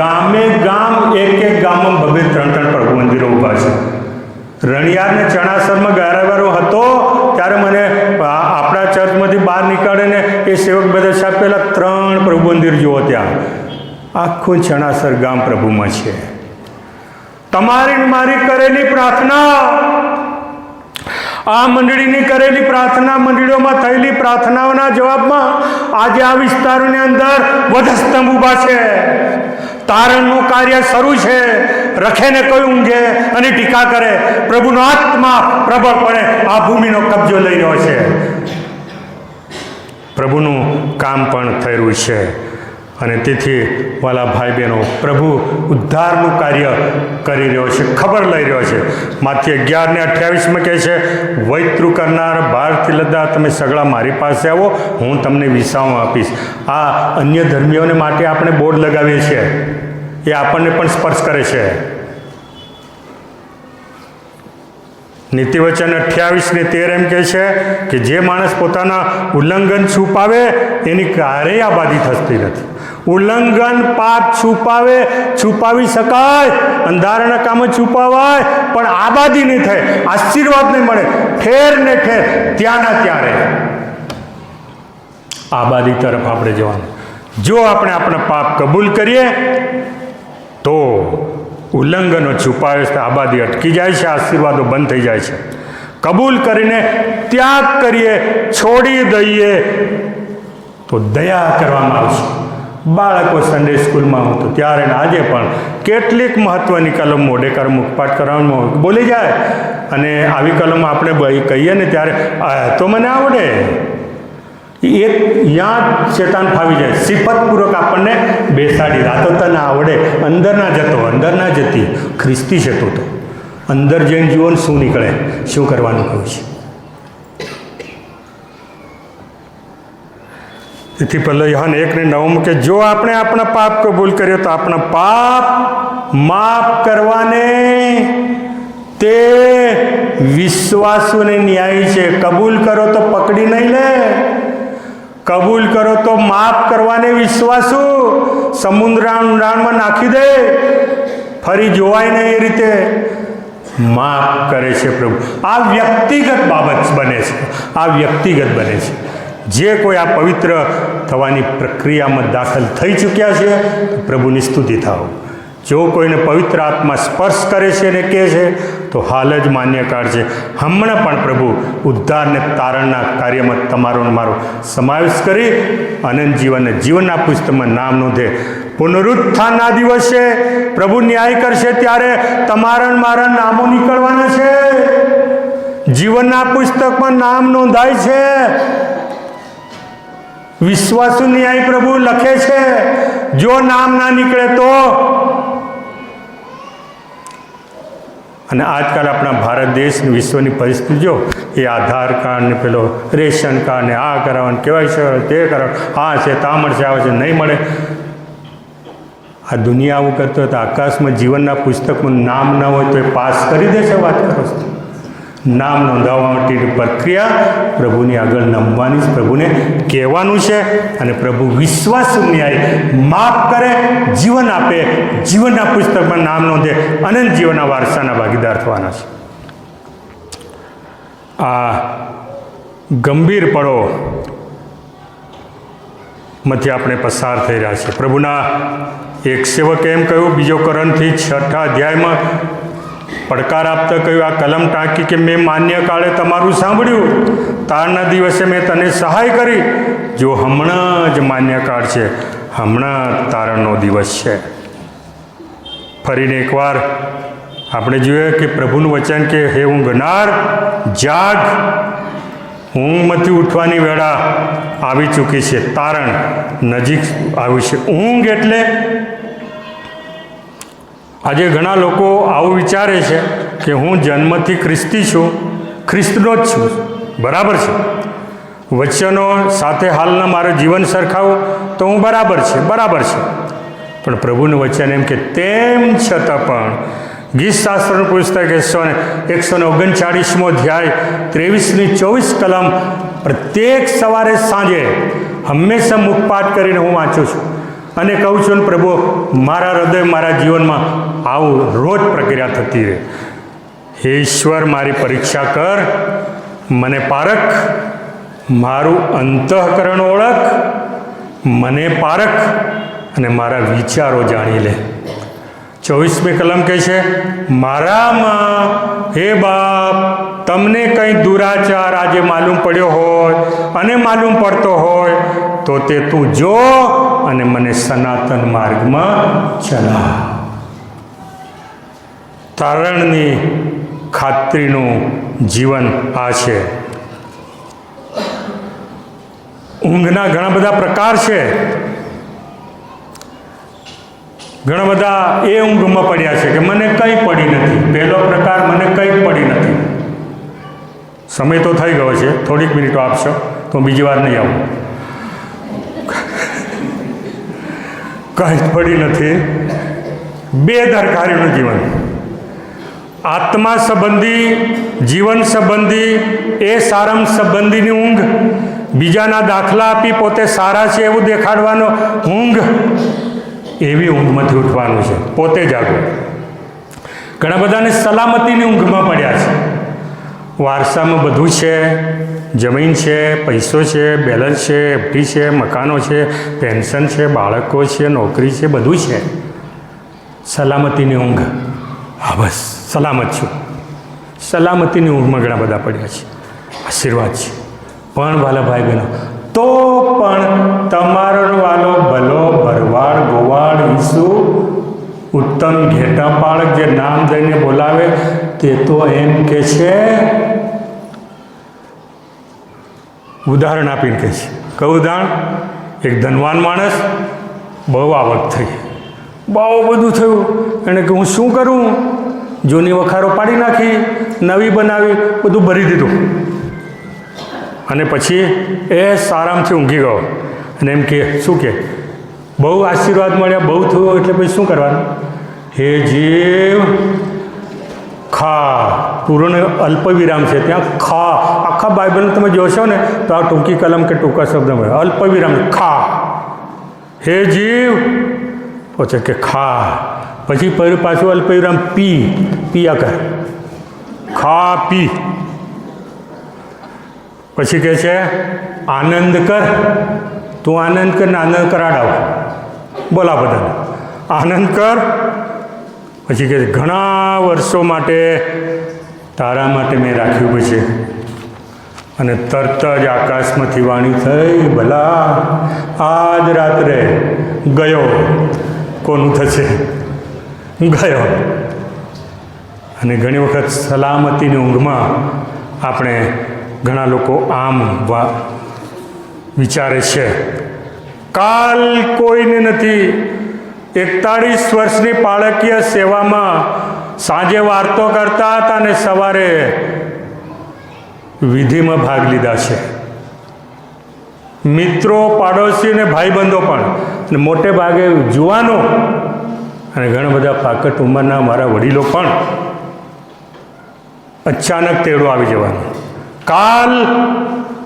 ગામે ગામ એક ગામમાં 2-3 પ્રભુ મંદિરો ઊભા છે. રણિયાર ને ચણાસરમાં ગારાવારો હતો ત્યારે મને આપણા ચર્ચમાંથી બહાર નીકળે ને એ સેવક બધા સાહેબ પહેલાં 3 પ્રભુ મંદિર જુઓ, ત્યાં આખું ચણાસર ગામ પ્રભુમાં છે. તમારી મારી કરેલી પ્રાર્થના, આ મંડળીની કરેલી પ્રાર્થના, મંડળીઓમાં થયેલી પ્રાર્થનાઓના જવાબમાં આજે આ વિસ્તારોની અંદર વધસ્તંભ ઊભા છે. તારણનું કાર્ય શરૂ છે. રખેને કોઈ ઊંઘે અને ટીકા કરે. પ્રભુનો આત્મા પ્રબળપણે આ ભૂમિનો કબજો લઈ રહ્યો છે. પ્રભુનું કામ પણ થઈ રહ્યું છે અને તેથી વાલા ભાઈ બહેનો પ્રભુ ઉદ્ધારનું કાર્ય કરી રહ્યો છે, ખબર લઈ રહ્યો છે. માથી 11:28 કહે છે, વૈતૃ કરનાર બહારથી લદ્દા તમે સગળા મારી પાસે આવો, હું તમને વિસાવ આપીશ. આ અન્ય ધર્મીઓને માટે આપણે બોર્ડ લગાવીએ છીએ, એ આપણને પણ સ્પર્શ કરે છે. નીતિવચન 28:13 એમ કહે છે કે જે માણસ પોતાના ઉલ્લંઘન છુપાવે એની ક્યારેય આબાદી થતી નથી. ઉલ્લંઘન પાપ છુપાવી શકાય, અંધારાના કામો છુપાવાય પણ આબાદી નહીં થાય, આશીર્વાદ નહીં મળે. ઠેર ને ઠેર ત્યાંના ત્યારે આબાદી તરફ આપણે જવાનું. જો આપણે આપણા પાપ કબૂલ કરીએ તો ઉલ્લંઘનો છુપાવે છે, આબાદી અટકી જાય છે, આશીર્વાદો બંધ થઈ જાય છે. કબૂલ કરીને ત્યાગ કરીએ, છોડી દઈએ તો દયા કરવામાં આવશે. બાળકો સન્ડે સ્કૂલમાં હું તો ત્યારે આજે પણ કેટલીક મહત્ત્વની કલમ મોઢેકાર મુખપાઠ કરવામાં બોલી જાય અને આવી કલમ આપણે કહીએ ને ત્યારે તો મને આવડે. એક યાં શેતાન ફાવી જાય, સિફતપૂર્વક આપણને બેસાડી રાતો તો ના આવડે, અંદર ના જતો, અંદર ના જતી. ખ્રિસ્તી છે તો અંદર જઈને જુઓ ને શું નીકળે, શું કરવાનું કહ્યું છે. તેથી પહેલાં યોહાન 1:9 કે જો આપણે આપણા પાપ કબૂલ કરીએ તો આપણા પાપ માફ કરવાને તે વિશ્વાસુ અને ન્યાયી છે. કબૂલ કરો તો પકડી નહીં લે, કબૂલ કરો તો માફ કરવાને વિશ્વાસુ, સમુદ્ર ઊંડાણમાં નાખી દે, ફરી જોવાય નહીં એ રીતે માફ કરે છે પ્રભુ. આ વ્યક્તિગત બાબત બને છે, આ વ્યક્તિગત બને છે. જે કોઈ આ પવિત્ર થવાની પ્રક્રિયામાં દાખલ થઈ ચૂક્યા છે પ્રભુની સ્તુતિ થાઓ. જો કોઈને પવિત્ર આત્મા સ્પર્શ કરે છે અને કહે છે તો હાલ જ માન્ય કાઢશે. હમણાં પણ પ્રભુ ઉદ્ધારને તારણના કાર્યમાં તમારો મારો સમાવેશ કરી અનંત જીવનને જીવનના પુસ્તકમાં નામ નોંધે. પુનરુત્થાનના દિવસે પ્રભુ ન્યાય કરશે ત્યારે તમારા મારા નામો નીકળવાના છે. જીવનના પુસ્તકમાં નામ નોંધાય છે. વિશ્વાસુ ન્યાય પ્રભુ લખે છે. જો નામ ના નીકળે તો. અને આજકાલ આપણા ભારત દેશની વિશ્વની પરિસ્થિતિ જો, એ આધાર કાર્ડ ને પેલો રેશન કાર્ડ ને આ કરાવવાનું કહેવાય છે, તે કરાવવાનું, આ છે તા મળશે, આવે છે નહીં મળે. આ દુનિયા આવું કરતો હોય તો આકાશમાં જીવનના પુસ્તકમાં નામ ન હોય તો એ પાસ કરી દેશે. વાત કરો છો, નામ નોંધાવવા માટેની પ્રક્રિયા પ્રભુની આગળ નમવાની જ, પ્રભુને કહેવાનું છે. અને પ્રભુ વિશ્વાસ ન્યાય માફ કરે, જીવન આપે, જીવનના પુસ્તકમાં નામ નોંધે, અનંત જીવનના વારસાના ભાગીદાર થવાના છે. આ ગંભીર પળો માંથી આપણે પસાર થઈ રહ્યા છે. પ્રભુના એક સેવકે એમ કહ્યું, 2 કોરિન્થી 6 અધ્યાયમાં પડકાર આપતા કહ્યું, આ કલમ ટાંકી કે મેં માન્ય કાળે તમારું સાંભળ્યું, તારના દિવસે મેં તને સહાય કરી. જો હમણાં જ માન્ય કાળ છે, હમણાં તારણનો દિવસ છે. ફરીને એકવાર આપણે જોઈએ કે પ્રભુનું વચન કે હે ઊંઘનાર જાગ, ઊંઘમાંથી ઉઠવાની વેળા આવી ચૂકી છે, તારણ નજીક આવ્યું છે. ઊંઘ એટલે આજે ઘણા લોકો આવું વિચારે છે કે હું જન્મથી ખ્રિસ્તી છું, ખ્રિસ્તનો જ છું. બરાબર છે, વચનો સાથે હાલના મારું જીવન સરખાવું તો હું બરાબર છે. પણ પ્રભુનું વચન એમ કે તેમ છતાં પણ ગીત શાસ્ત્રનું પુસ્તક 139મો અધ્યાય 23-24 કલમ પ્રત્યેક સવારે સાંજે હંમેશા મુખપાઠ કરીને હું વાંચું છું અને કહું છું, પ્રભુ મારા હૃદય મારા જીવનમાં આવું રોજ પ્રક્રિયા થતી રહે. હે ઈશ્વર, મારી પરીક્ષા કર, મને પારખ, મારું અંતઃકરણ ઓળખ, મને પારખ અને મારા વિચારો જાણી લે. 24મી કલમ કહે છે, મારામાં હે બાપ તમને કંઈ દુરાચાર આજે માલુમ પડ્યો હોય અને માલુમ પડતો હોય તો તે તું જો અને મને સનાતન માર્ગમાં ચલા. તારણની ખાતરીનું જીવન આ છે. ઊંઘના ઘણા બધા પ્રકાર છે. ઘણા બધા એ ઊંઘમાં પડ્યા છે કે મને કંઈ પડી નથી. પહેલો પ્રકાર, મને કંઈ પડી નથી. સમય તો થઈ ગયો છે, થોડીક મિનિટો આપશો તો બીજી વાર નહીં આવું. કંઈ જ પડી નથી. બેદરકારીનું જીવન, આત્મા સંબંધી, જીવન સંબંધી, એ સારમ સંબંધીની ઊંઘ, બીજાના દાખલા આપી પોતે સારા છે એવું દેખાડવાનો ઊંઘ, એવી ઊંઘમાંથી ઉઠવાનું છે. પોતે જાગો. ઘણા બધાને સલામતીની ઊંઘમાં પડ્યા છે. વારસામાં બધું છે, જમીન છે, પૈસો છે, બેલેન્સ છે, એફડી છે, મકાનો છે, પેન્શન છે, બાળકો છે, નોકરી છે, બધું છે. સલામતીની ઊંઘ, હા બસ સલામત છું. સલામતીની ઊંઘમાં ઘણા બધા પડ્યા છે. આશીર્વાદ છે. પણ વાલા ભાઈ બહેનો, તો પણ તમારો વાલો ભલો ભરવાડ ગોવાળ ઈસુ ઉત્તમ ઘેટા પાળક જે નામ દઈને બોલાવે તે તો એમ કે છે, ઉદાહરણ આપીને કહે છે. કયું ઉદાહરણ? એક ધનવાન માણસ, બહુ આવક થઈ, બહુ બધું થયું, એને કે હું શું કરું? જૂની વખારો પાડી નાખી, નવી બનાવી, બધું ભરી દીધું અને પછી એ સારામથી ઊંઘી ગયો. અને એમ કે શું કે બહુ આશીર્વાદ મળ્યા, બહુ થયું, એટલે પછી શું કરવાનું? હે જીવ ખા. પૂર્ણ અલ્પ વિરામ છે ત્યાં, ખા. આખા બાઇબલને તમે જોશો ને તો આ ટૂંકી કલમ કે ટૂંકા શબ્દ મળે. અલ્પ વિરામ, ખા. હે જીવ પછી કે ખા. પછી પાછું અલ્પ વિરામ, પી. પિયા કર, ખા પી. પછી કહે છે આનંદ કર. તું આનંદ કર ને આનંદ કરાડાવ. બોલા બધાને આનંદ કર. પછી કહે છે ઘણા વર્ષો માટે તારા માટે મેં રાખ્યું છે. અને તરત જ આકાશમાંથી વાણી થઈ, ભલા આજ રાત્રે ગયો. કોનું થશે? ગયો. અને ઘણી વખત સલામતીની ઊંઘમાં આપણે ઘણા લોકો આમ વિચારે છે, કાલ કોઈને નથી. 41 વર્ષની બાળકીય સેવામાં સાંજે વાર્તો કરતા હતા અને સવારે વિધિમાં ભાગ લીધા છે. મિત્રો, પાડોશી અને ભાઈબંધો પણ, અને મોટે ભાગે જુવાનો અને ઘણા બધા પાકટ ઉંમરના મારા વડીલો પણ અચાનક તેડો આવી જવાનું. કાલ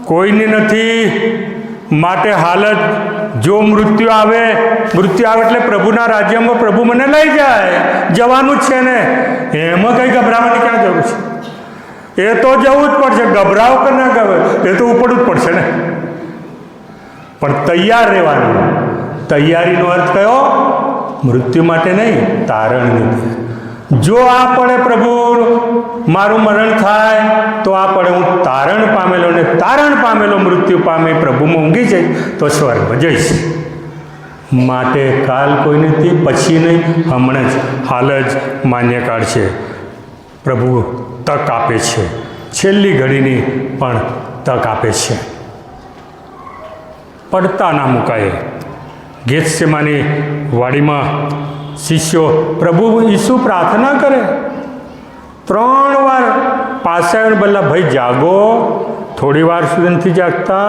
કોઈની નથી માટે હાલત, જો મૃત્યુ આવે એટલે પ્રભુના રાજ્યમાં પ્રભુ મને લઈ જાય, જવાનું જ છે ને, એમાં કંઈ ગભરાવાની ક્યાં જરૂર છે? એ તો જવું જ પડશે. ગભરાવ કે ના ગભરાવ, એ તો ઉપડવું જ પડશે ને. પણ તૈયાર રહેવાનું. તૈયારીનો અર્થ કયો? મૃત્યુ માટે નહીં, તારણની. જો આ પડે પ્રભુ મારું મરણ થાય તો આ પડે હું તારણ પામેલો, ને તારણ પામેલો મૃત્યુ પામે પ્રભુમાં ઊંઘી જાય તો સ્વર્ગમાં જઈશ. માટે કાલ કોઈ નથી, પછી નહીં, હમણાં જ, હાલ જ માન્ય કાળ છે. પ્રભુ તક આપે છે, છેલ્લી ઘડીની પણ તક આપે છે. પડતા ના મુકાય. ગેત્સેમાની વાડીમાં શિષ્યો પ્રભુ ઈસુ પ્રાર્થના કરે, 3 વાર પાસે આવીને બોલા, ભાઈ જાગો, થોડી વાર સુધી નથી જાગતા,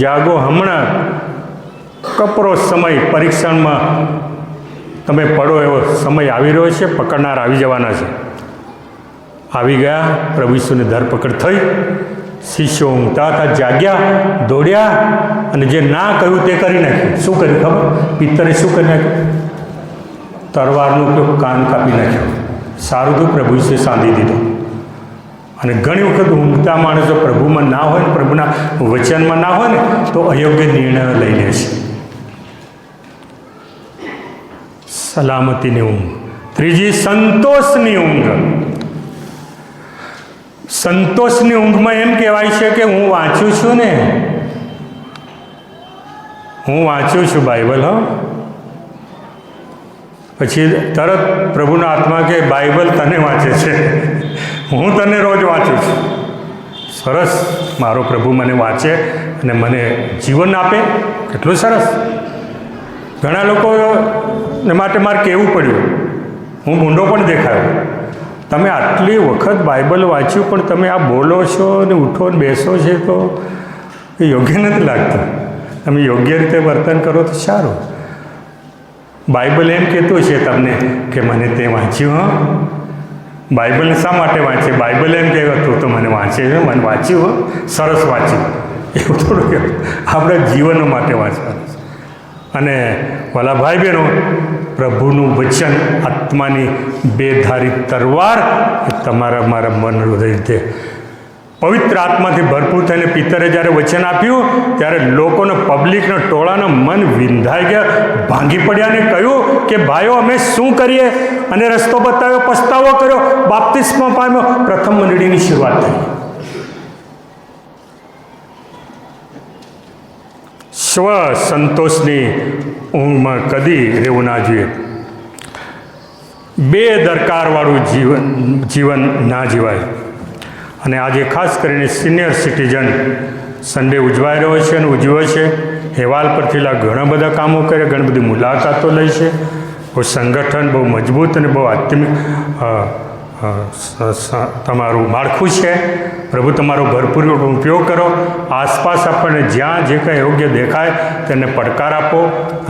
જાગો હમણાં, કપરો સમય, પરીક્ષણમાં તમે પડો એવો સમય આવી રહ્યો છે, પકડનાર આવી જવાના છે. આવી ગયા, પ્રભુ ઈસુની ધરપકડ થઈ. શિષ્યો ઊંઘતા હતા, જાગ્યા, દોડ્યા અને જે ના કહ્યું તે કરી નાખ્યું. શું કર્યું ખબર? પિત્તરે શું કરી નાખ્યું? તરવારનો ઉપયોગ, કાન કાપી નાખ્યો. સારું થયું, પ્રભુ ઈસુએ સાંધી દીધો. અને ઘણી વખત ઊંઘતા માણસો પ્રભુમાં ના હોય ને, પ્રભુના વચનમાં ના હોય ને, તો અયોગ્ય નિર્ણયો લઈ લે છે. સલામતીની ઊંઘ. ત્રીજી, સંતોષની ઊંઘ. સંતોષની ઊંઘમાં એમ કહેવાય છે કે હું વાંચું છું ને, હું વાંચું છું બાઇબલ. પછી તરત પ્રભુના આત્મા કે બાઇબલ તને વાંચે છે, હું તને રોજ વાંચું છું. સરસ, મારો પ્રભુ મને વાંચે અને મને જીવન આપે, કેટલું સરસ. ઘણા લોકોને માટે મારે કહેવું પડ્યું, હું મૂંડો પણ દેખાયો, તમે આટલી વખત બાઇબલ વાંચ્યું પણ તમે આ બોલો છો ને ઉઠો ને બેસો છે તો એ યોગ્ય નથી લાગતું. તમે યોગ્ય રીતે વર્તન કરો તો સારું. બાઇબલ એમ કહેતું છે તમને કે મને તે વાંચ્યું. હા, બાઇબલ શા માટે વાંચે? બાઇબલ એમ કહેતું તો મને વાંચે છે, મને વાંચ્યું, સરસ વાંચ્યું. એવું થોડું કે આપણે જીવન માટે વાંચવાનું છે. અને વાલા ભાઈ બહેનો, પ્રભુનું વચન આત્માની બેધારી તરવાર એ તમારા મારા મન હૃદય રીતે પવિત્ર આત્માથી ભરપૂર થઈને પિત્તરે જ્યારે વચન આપ્યું ત્યારે લોકોને, પબ્લિકના ટોળાના મન વિંધાઈ ગયા, ભાંગી પડ્યા અને કહ્યું કે ભાઈઓ અમે શું કરીએ? અને રસ્તો બતાવ્યો, પસ્તાવો કર્યો, બાપ્તિસ્મા પામ્યો. પ્રથમ મંડળીની શરૂઆત થઈ. સ્વ સંતોષની ઊંઘમાં કદી રહેવું ના જોઈએ. બેદરકારવાળું જીવન ના જીવાય. અને આજે ખાસ કરીને સિનિયર સિટીઝન સન્ડે ઉજવાઈ રહ્યો છે અને ઉજવ્યો છે. હેવાલ પરથી ઘણા બધા કામો કરે, ઘણી બધી મુલાકાતો લે છે. બહુ સંગઠન બહુ મજબૂત અને બહુ આત્મિક તમારું માળખું છે. પ્રભુ તમારો ભરપૂર ઉપયોગ કરો. આસપાસ આપણને જ્યાં જે કંઈ યોગ્ય દેખાય તેને પડકાર આપો,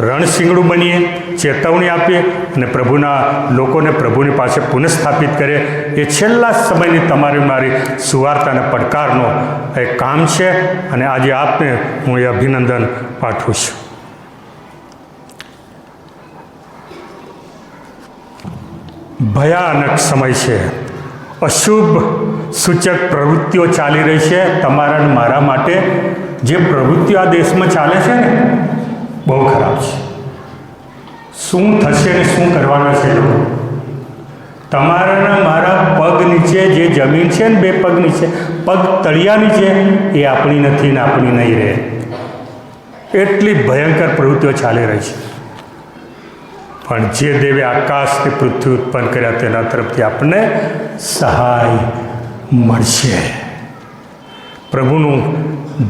રણશીંગડું બનીએ, ચેતવણી આપીએ અને પ્રભુના લોકોને પ્રભુની પાસે પુનઃસ્થાપિત કરીએ. એ છેલ્લા સમયની તમારી મારી સુવાર્તાના પડકારનો એક કામ છે અને આજે આપને હું એ અભિનંદન પાઠવું છું. ભયાનક સમય છે. અશુભ સૂચક પ્રવૃત્તિઓ ચાલી રહી છે તમારા અને મારા માટે. જે પ્રવૃત્તિઓ આ દેશમાં ચાલે છે ને, બહુ ખરાબ છે. શું થશે ને શું કરવાના છે લોકો? તમારા મારા પગ નીચે જે જમીન છે ને, 2 પગ નીચે, પગ તળિયા નીચે, એ આપણી નથી ને આપણી નહીં રહે. એટલી ભયંકર પ્રવૃત્તિઓ ચાલી રહી છે. પણ જે દેવે આકાશની પૃથ્વી ઉત્પન્ન કર્યા તેના તરફથી આપણને સહાય મળશે. પ્રભુનું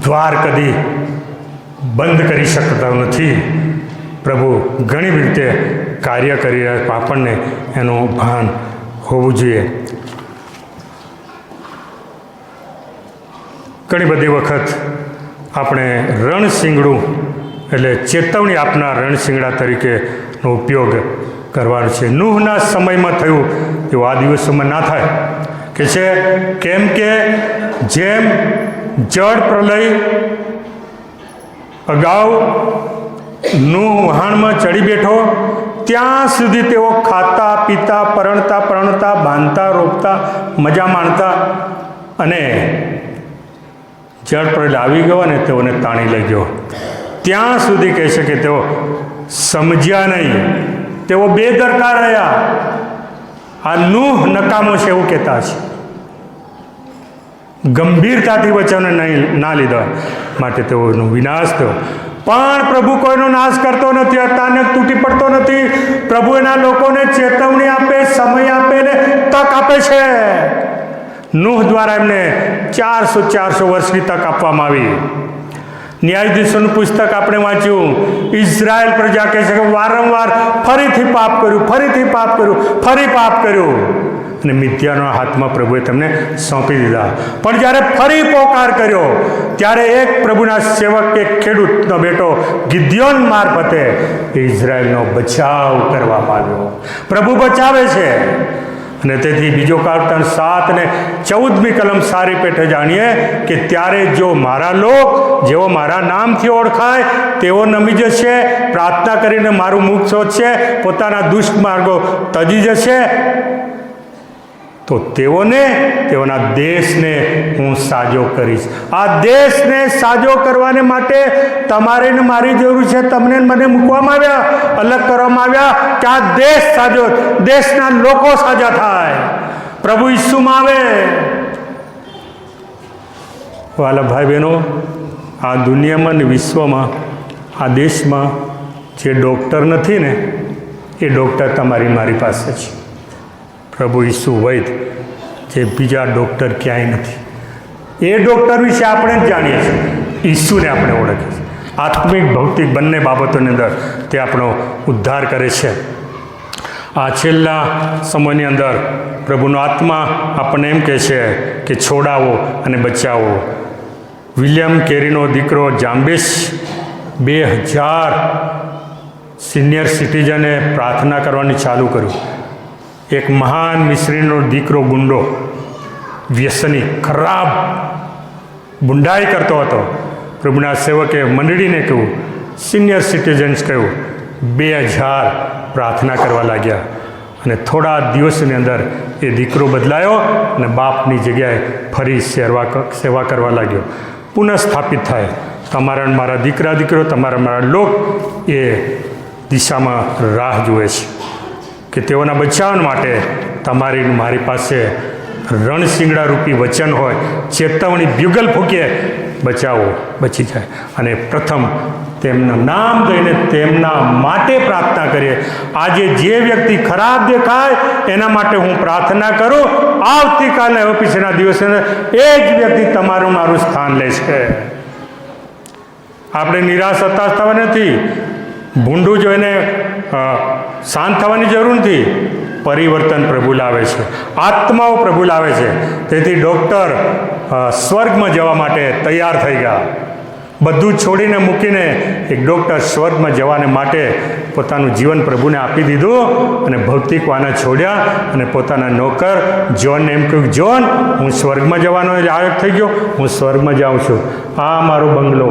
દ્વાર કદી બંધ કરી શકતા નથી. પ્રભુ ઘણી રીતે કાર્ય કરી રહ્યા, આપણને એનું ભાન હોવું જોઈએ. ઘણી બધી વખત આપણે રણશીંગડું એટલે ચેતવણી આપનાર રણશીંગડા તરીકેનો ઉપયોગ કરવાનો છે. નૂહના સમયમાં થયું તેવું આ દિવસોમાં ના થાય કે છે. કેમ કે જેમ જળ પ્રલય અગાઉ નૂહ વહાણમાં ચડી બેઠો, ત્યાં સુધી તેઓ ખાતા પીતા, પરણતા, બાંધતા, રોપતા, મજા માણતા, અને જળ પ્રલય આવી ગયો અને તેઓને તાણી લઈ ગયો. ત્યાં સુધી કહે છે કે તેઓ સમજ્યા નહીં, તેઓ બેદરકાર રહ્યા. આ નૂહ નકામો છે એવું કહેતા છે. ગંભીરતાથી વચનો ના લીધા માટે તેઓનો વિનાશ થયો. પણ પ્રભુ કોઈનો નાશ કરતો નથી, અચાનક તૂટી પડતો નથી. પ્રભુ એના લોકોને ચેતવણી આપે, સમય આપે ને તક આપે છે. નૂહ દ્વારા એમને 400 વર્ષની તક આપવામાં આવી. ન્યાયાધીશોનું પુસ્તક આપણે વાંચ્યું. ઇઝરાયલ પ્રજા કહે છે કે વારંવાર ફરીથી પાપ કર્યું, ફરીથી પાપ કર્યું, ફરી પાપ કર્યું, અને મિથ્યાના હાથમાં પ્રભુએ તેમને સોંપી દીધા. પણ જ્યારે ફરી પોકાર કર્યો ત્યારે એક પ્રભુના સેવક, એક ખેડૂતનો બેટો ગિદ્યોન મારફતે ઇઝરાયલનો બચાવ કરવામાં આવ્યો. પ્રભુ બચાવે છે. અને તેથી બીજો કાળતન 7 ને 14મી કલમ સારી પેઠે જાણીએ કે ત્યારે જો મારા લોક જેઓ મારા નામથી ઓળખાય તેઓ નમી જશે, પ્રાર્થના કરીને મારું મુખ શોધશે, પોતાના દુષ્ટ માર્ગો તજી જશે, તો તેઓના દેશને હું સાજો કરીશ. આ દેશને સાજો કરવાને માટે તમારે ને મારી જરૂર છે. તમને મને મૂકવામાં આવ્યા, અલગ કરવામાં આવ્યા કે આ દેશ સાજો, દેશના લોકો સાજા થાય, પ્રભુ ઈસુમાં આવે. વાલા ભાઈ બહેનો, આ દુનિયામાં ને વિશ્વમાં, આ દેશમાં જે ડૉક્ટર નથી ને એ ડૉક્ટર તમારી મારી પાસે છે. પ્રભુ ઈસુ વૈદ, જે બીજા ડૉક્ટર ક્યાંય નથી. એ ડૉક્ટર વિશે આપણે જ જાણીએ છીએ. ઈસુને આપણે ઓળખીએ છીએ. આત્મિક ભૌતિક બંને બાબતોની અંદર તે આપણો ઉદ્ધાર કરે છે. આ છેલ્લા સમયની અંદર પ્રભુનો આત્મા આપણને એમ કહે છે કે છોડાવો અને બચાવો. વિલિયમ કેરીનો દીકરો જામ્બેશ 2000 સિનિયર સિટીઝને પ્રાર્થના કરવાની ચાલુ કર્યું. એક મહાન મિસ્ત્રીનો દીકરો ગુંડો, વ્યસની, ખરાબ બુંડાઈ કરતો હતો. પ્રભુના સેવકે મંડળીને કહ્યું, સિનિયર સિટીઝન્સ કહ્યું, 2000 પ્રાર્થના કરવા લાગ્યા. અને થોડા દિવસની અંદર એ દીકરો બદલાયો અને બાપની જગ્યાએ ફરી સેવા કરવા લાગ્યો. પુનઃસ્થાપિત થાય. તમારા મારા દીકરા દીકરો, તમારા મારા લોક એ દિશામાં રાહ જુએ છે કે તેઓના બચાવ માટે તમારી મારી પાસે રણશિંગડા રૂપી વચન હોય, ચેતવણી બ્યુગલ ફૂંકીએ, બચાવો, બચી જાય. અને પ્રથમ તેમનું નામ દઈને તેમના માટે પ્રાર્થના કરીએ. આજે જે વ્યક્તિ ખરાબ દેખાય એના માટે હું પ્રાર્થના કરું, આવતીકાલે હવે પછીના દિવસે એ જ વ્યક્તિ તમારું મારું સ્થાન લે છે. આપણે નિરાશ હતાશ થવા નથી, ભૂંડું જોઈને શાંત થવાની જરૂર નથી. પરિવર્તન પ્રભુ લાવે છે, આત્માઓ પ્રભુ લાવે છે. તેથી ડૉક્ટર સ્વર્ગમાં જવા માટે તૈયાર થઈ ગયા. બધું છોડીને મૂકીને એક ડૉક્ટર સ્વર્ગમાં જવાને માટે પોતાનું જીવન પ્રભુને આપી દીધું અને ભૌતિક વાના છોડ્યા અને પોતાના નોકર જોનને એમ કહ્યું, જોન, હું સ્વર્ગમાં જવાનો લાયક થઈ ગયો, હું સ્વર્ગમાં જાઉં છું. આ મારો બંગલો,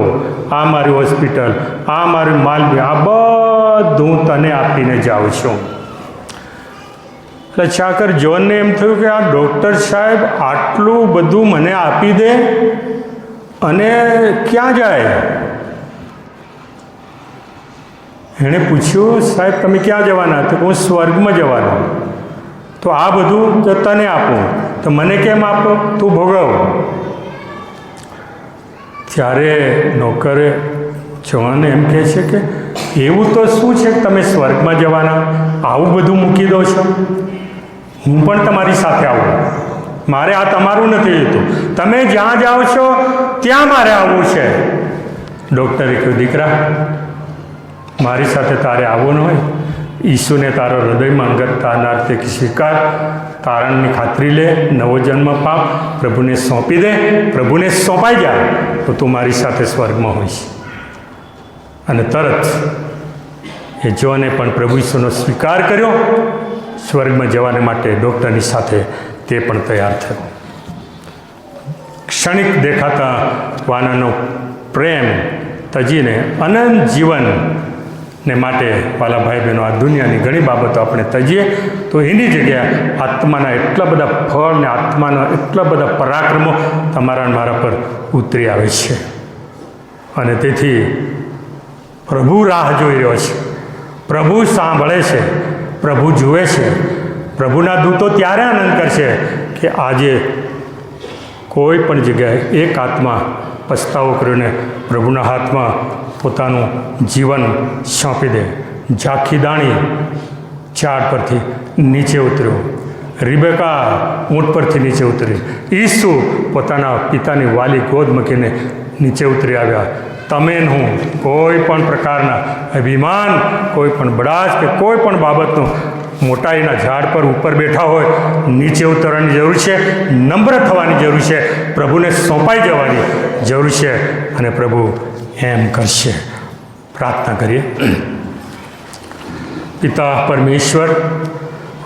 આ મારી હોસ્પિટલ, આ મારું માલ, આ બધું તને આપીને જાઉં છું. એટલે ચાકર જોનને એમ થયું કે આ ડૉક્ટર સાહેબ આટલું બધું મને આપી દે અને ક્યાં જાય? એણે પૂછ્યું, સાહેબ તમે ક્યાં જવાના? તો હું સ્વર્ગમાં જવાનો. તો આ બધું તો તને આપું, તો મને કેમ આપો? તું ભોગવ. ત્યારે નોકરે જોવાને એમ કહે છે કે એવું તો શું છે કે તમે સ્વર્ગમાં જવાના, આવું બધું મૂકી દો છો? હું પણ તમારી સાથે આવું. મારે આ તમારું નથી જોતું. તમે જ્યાં જાઓ છો ત્યાં મારે આવવું છે. ડૉક્ટરે કહ્યું, દીકરા, મારી સાથે તારે આવવું ન હોય, ઈસુને તારો હૃદયમાં અંગતનાર તે સ્વીકાર, તારણની ખાતરી લે, નવો જન્મ પાપ, પ્રભુને સોંપી દે. પ્રભુને સોંપાઈ જાય તો તું મારી સાથે સ્વર્ગમાં હોઈશ. અને તરત એ જોને પણ પ્રભુ ઈસુનો સ્વીકાર કર્યો. સ્વર્ગમાં જવાને માટે ડૉક્ટરની સાથે તે પણ તૈયાર થયો. ક્ષણિક દેખાતા વાનાનો પ્રેમ તજીને અનંત જીવનને માટે વાલા ભાઈ બહેનો, આ દુનિયાની ઘણી બાબતો આપણે તજીએ તો એની જગ્યાએ આત્માના એટલા બધા ફળ ને આત્માના એટલા બધા પરાક્રમો તમારા મારા પર ઉતરી આવે છે. અને તેથી પ્રભુ રાહ જોઈ રહ્યો છે, પ્રભુ સાંભળે છે, પ્રભુ જુએ છે. પ્રભુના દૂતો ત્યારે આનંદ કરશે કે આજે કોઈ પણ જગ્યાએ એક આત્મા પસ્તાવો કરીને પ્રભુના હાથમાં પોતાનું જીવન સોંપી દે. ઝાંખી દાણી ઝાડ પરથી નીચે ઉતર્યો, રિબેકા ઊંટ પરથી નીચે ઉતરી, ઈસુ પોતાના પિતાની વાલી ગોદ મૂકીને નીચે ઉતરી આવ્યા. તમે હું કોઈ પણ પ્રકારના અભિમાન, કોઈ પણ બડાશ કે કોઈ પણ બાબતનું મોટાઈના ઝાડ પર ઉપર બેઠા હોય, નીચે ઉતરવાની જરૂર છે. નમ્ર થવાની જરૂર છે. પ્રભુને સોંપાઈ જવાની જરૂર છે અને પ્રભુ એમ કરશે. પ્રાર્થના કરીએ. પિતા પરમેશ્વર,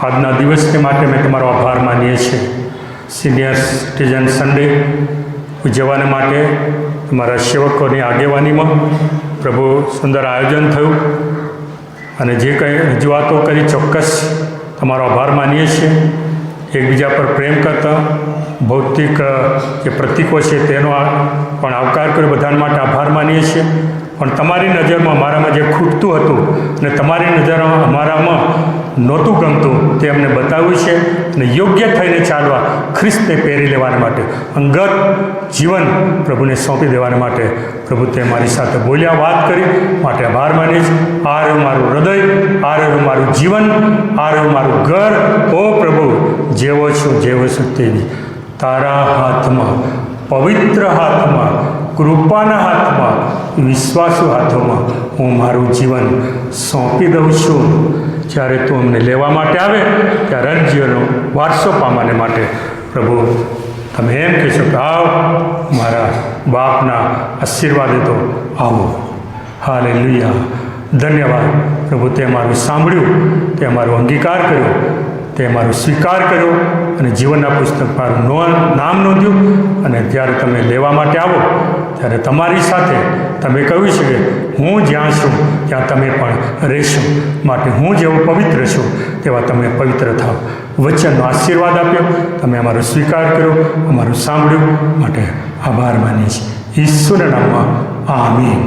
આજના દિવસને માટે મેં તમારો આભાર માનીએ છીએ. સિનિયર સિટીઝન સન્ડે ઉજવવાને માટે તમારા સેવકોની આગેવાનીમાં પ્રભુ સુંદર આયોજન થયું અને જે કંઈ રજૂઆતો કરી ચોક્કસ તમારો આભાર માનીએ છીએ. એકબીજા પર પ્રેમ કરતા ભૌતિક જે પ્રતીકો છે તેનો પણ આવકાર કર્યો, બધા માટે આભાર માનીએ છીએ. પણ તમારી નજરમાં અમારામાં જે ખૂટતું હતું અને તમારી નજરમાં અમારામાં નહોતું ગમતું તે અમને બતાવ્યું છે અને યોગ્ય થઈને ચાલવા, ખ્રિસ્તને પહેરી લેવાને માટે, અંગત જીવન પ્રભુને સોંપી દેવાને માટે પ્રભુ તે મારી સાથે બોલ્યા, વાત કરી, માટે આભાર માનીશ. આ રહ્યું મારું હૃદય, આ રહ્યું મારું જીવન, આ રહ્યું મારું ઘર. ઓ પ્રભુ, જેવો છું તેવી તારા હાથમાં, પવિત્ર હાથમાં, કૃપાના હાથમાં, વિશ્વાસુ હાથોમાં હું મારું જીવન સોંપી દઉં છું. જ્યારે તું અમને લેવા માટે આવે ત્યારે જીવનનો વારસો પામવાને માટે પ્રભુ તમે એમ કહેશો કે આવ મારા બાપના આશીર્વાદે તો આવો. હાલેલુયા. ધન્યવાદ પ્રભુ. તે મારું સાંભળ્યું, તે મારો અંગીકાર કર્યો, તે મારો સ્વીકાર કર્યો અને જીવનના પુસ્તક મારું નામ નોંધ્યું. અને જ્યારે તમે લેવા માટે આવો ત્યારે તમારી સાથે તમે કહ્યું છે કે હું જ્યાં છું ત્યાં તમે પણ રહેશો. માટે હું જેવો પવિત્ર છું તેવા તમે પવિત્ર થાઓ. વચનનો આશીર્વાદ આપ્યો, તમે અમારો સ્વીકાર કર્યો, અમારું સાંભળ્યું, માટે આભાર માનીએ છીએ. ઈશ્વરના નામમાં આમીન.